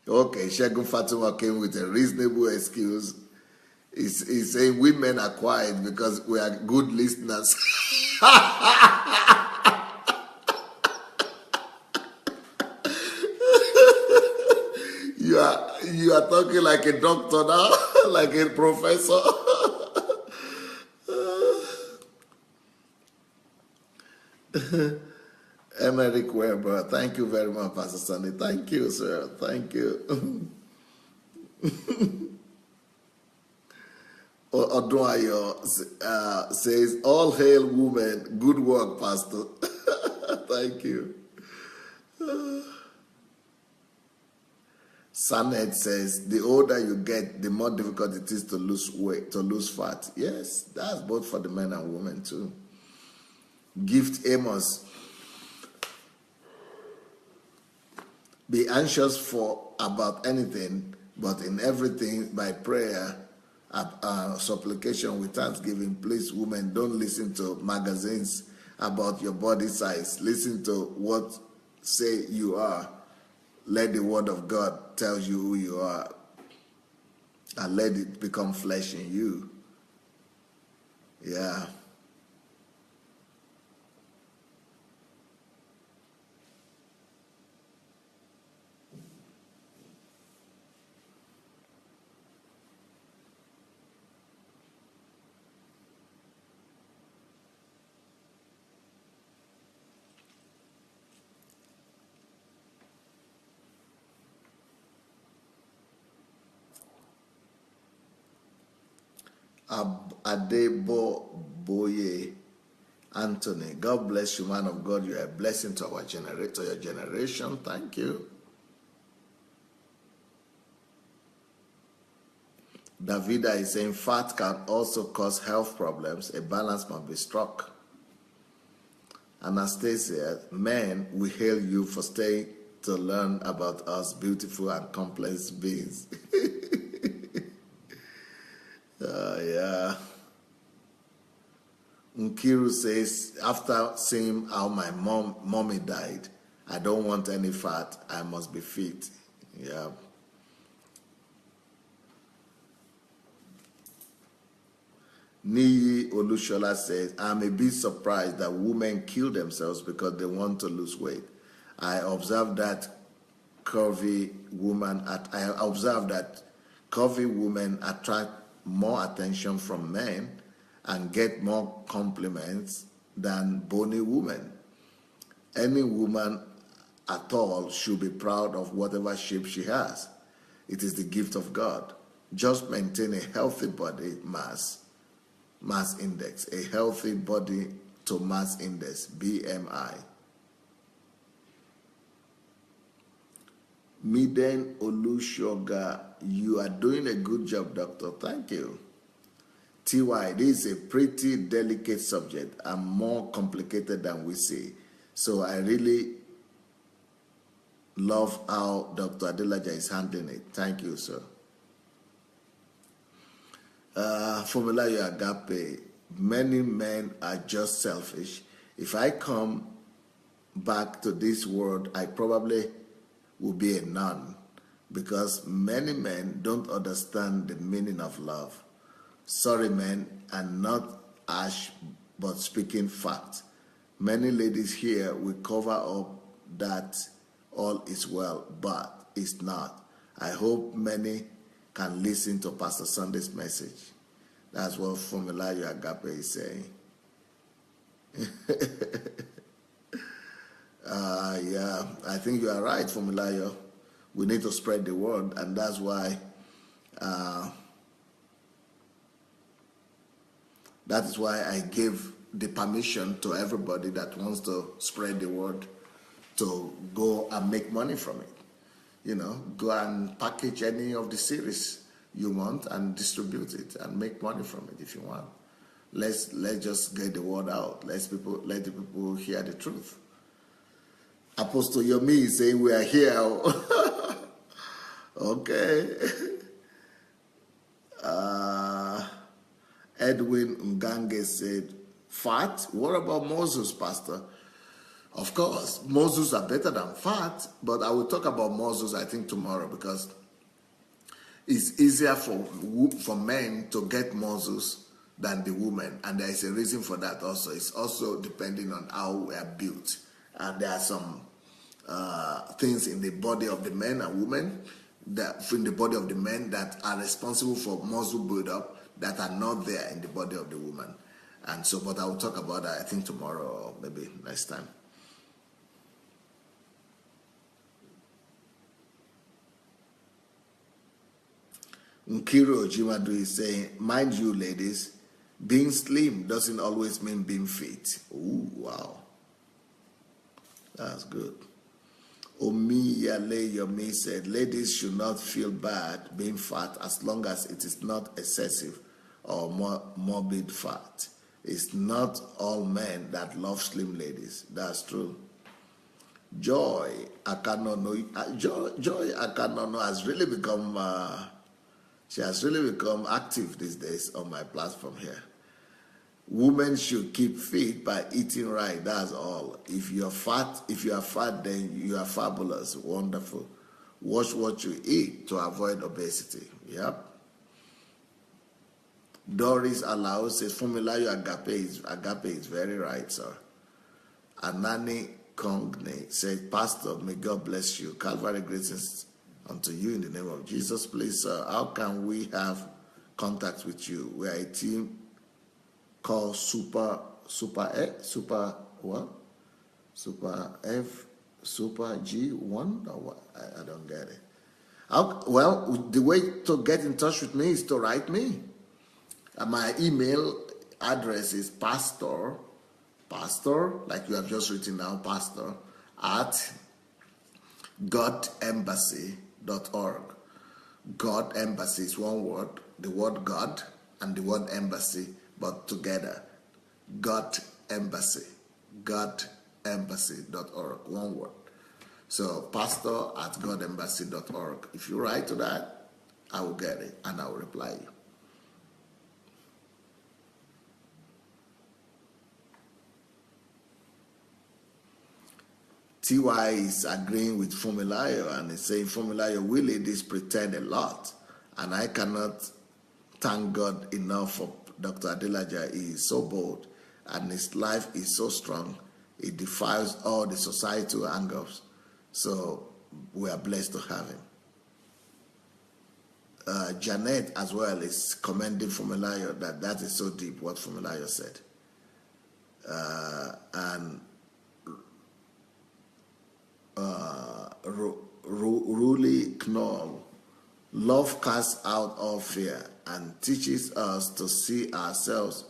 Okay, Shegun Fatima came with a reasonable excuse. He's saying women are quiet because we are good listeners. You are talking like a doctor now, like a professor. Emerick Weber, thank you very much, Pastor Sunday. Thank you, sir. Thank you. Odunayo says, all hail women. Good work, Pastor. Thank you. Sanet says, the older you get, the more difficult it is to lose weight, to lose fat. Yes, that's both for the men and women too. Gift Amos, be anxious about anything, but in everything by prayer, supplication with thanksgiving. Please, women, don't listen to magazines about your body size. Listen to what say you are. Let the word of God tell you who you are, and let it become flesh in you. Yeah. Adeboboye Anthony, God bless you, man of God. You are a blessing to our your generation. Thank you. Davida is saying fat can also cause health problems. A balance must be struck. Anastasia, men, we hail you for staying to learn about us beautiful and complex beings. Nkiru says, after seeing how my mommy died, I don't want any fat. I must be fit. Yeah. Niyi Olushola says, I'm a bit surprised that women kill themselves because they want to lose weight. I observed that curvy women attract more attention from men and get more compliments than bony women. Any woman at all should be proud of whatever shape she has. It is the gift of God. Just maintain a healthy body mass index, a healthy body to mass index, BMI. Miden Olushoga, you are doing a good job, doctor. Thank you. TY, this is a pretty delicate subject and more complicated than we see. So I really love how Dr. Adelaja is handling it. Thank you, sir. Formulayo Agape, many men are just selfish. If I come back to this world, I probably will be a nun because many men don't understand the meaning of love. Sorry, men, and not ash, but speaking fact. Many ladies here will cover up that all is well, but it's not. I hope many can listen to Pastor Sunday's message. That's what Formulayo Agape is saying. Yeah, I think you are right, Formulayo. We need to spread the word, and that's why that is why I give the permission to everybody that wants to spread the word to go and make money from it. You know, go and package any of the series you want and distribute it and make money from it if you want. Let's just get the word out. Let the people hear the truth. Apostle Yomi is saying we are here. Okay. Edwin Ngange said, fat? What about Moses, Pastor? Of course, Moses are better than fat, but I will talk about Moses, I think, tomorrow, because it's easier for men to get Moses than the women, and there is a reason for that also. It's also depending on how we are built, and there are some things in the body of the men and women, in the body of the men that are responsible for muscle build-up that are not there in the body of the woman. And so, but I will talk about that, I think, tomorrow or maybe next time. Nkiru Ojimadu is saying, mind you, ladies, being slim doesn't always mean being fit. Ooh, wow. That's good. Omiyale Yomi said, ladies should not feel bad being fat as long as it is not excessive or morbid fat. It's not all men that love slim ladies. That's true. Joy Akanono has really become she has really become active these days on my platform here. Women should keep fit by eating right. That's all. If you are fat, then you are fabulous, wonderful. Watch what you eat to avoid obesity. Yep. Doris Alao says, Formulayo Agape is very right, sir. Anani Kongne said, Pastor, may God bless you. Calvary greetings unto you in the name of Jesus. Please, sir, how can we have contact with you? We are a team called Super G1 or what? I don't get it. Well, the way to get in touch with me is to write me. My email address is pastor, like you have just written down, pastor, at godembassy.org. God Embassy is one word, the word God and the word embassy, but together. God Embassy, godembassy.org, one word. So pastor at godembassy.org. If you write to that, I will get it and I will reply you. TY is agreeing with Fumilayo and is saying, Fumilayo, really this pretend a lot. And I cannot thank God enough for Dr. Adelaja. He is so bold and his life is so strong. It defies all the societal angles. So we are blessed to have him. Janet as well is commending Fumilayo that is so deep what Fumilayo said. And Ruli Knoll, love casts out all fear and teaches us to see ourselves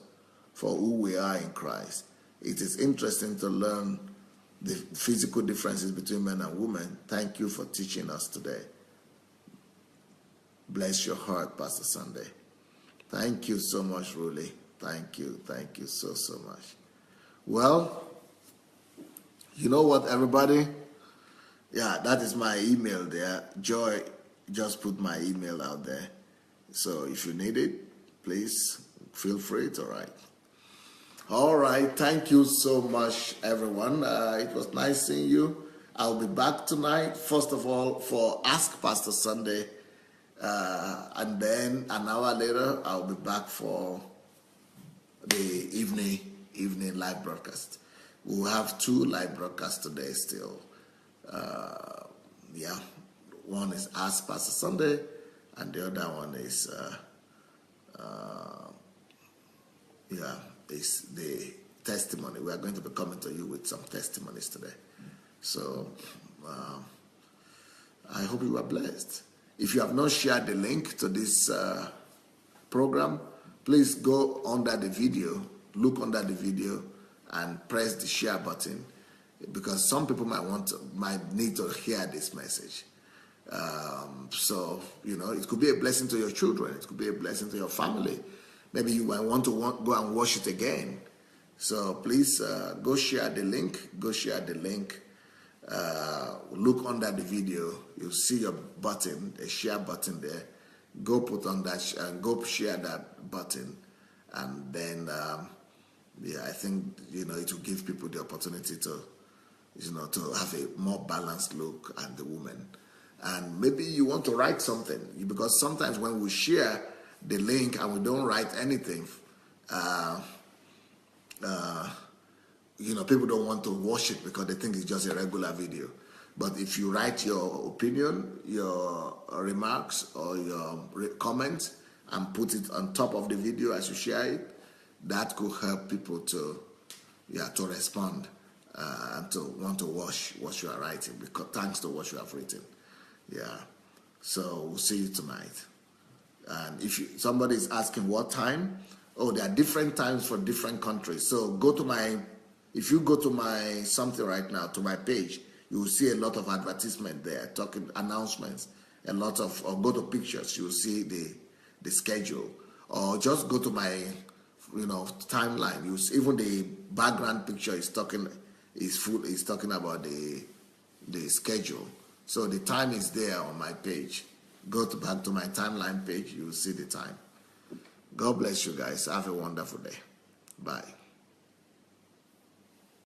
for who we are in Christ. It is interesting to learn the physical differences between men and women. Thank you for teaching us today. Bless your heart, Pastor Sunday. Thank you so much, Ruli. Thank you so much. Well, you know what, everybody? Yeah, that is my email there. Joy just put my email out there. So if you need it, please feel free to write. All right, thank you so much, everyone. It was nice seeing you. I'll be back tonight, first of all, for Ask Pastor Sunday. And then an hour later, I'll be back for the evening live broadcast. We'll have 2 live broadcasts today still. Yeah, one is Ask Pastor Sunday, and the other one is is the testimony. We are going to be coming to you with some testimonies today. So I hope you are blessed. If you have not shared the link to this program, please go under the video, look under the video, and press the share button, because some people might need to hear this message. So, you know, it could be a blessing to your children. It could be a blessing to your family. Maybe you might want to go and watch it again. So please go share the link. Go share the link. Look under the video. You'll see your button, a share button there. Go put on that and go share that button. And then, yeah, I think, you know, it will give people the opportunity to, you know, to have a more balanced look at the woman. And maybe you want to write something, because sometimes when we share the link and we don't write anything, you know, people don't want to watch it because they think it's just a regular video. But if you write your opinion, your remarks, or your comments, and put it on top of the video as you share it, that could help people to respond and to want to watch what you are writing, because thanks to what you have written. Yeah. So we'll see you tonight. And if somebody is asking what time, there are different times for different countries. So if you go to my something right now, to my page, you will see a lot of advertisement there, talking announcements, or go to pictures, you will see the schedule. Or just go to my, you know, timeline. Even the background picture is talking about the schedule. So the time is there on my page. Go back to my timeline page, you will see the time. God bless you guys. Have a wonderful day. Bye.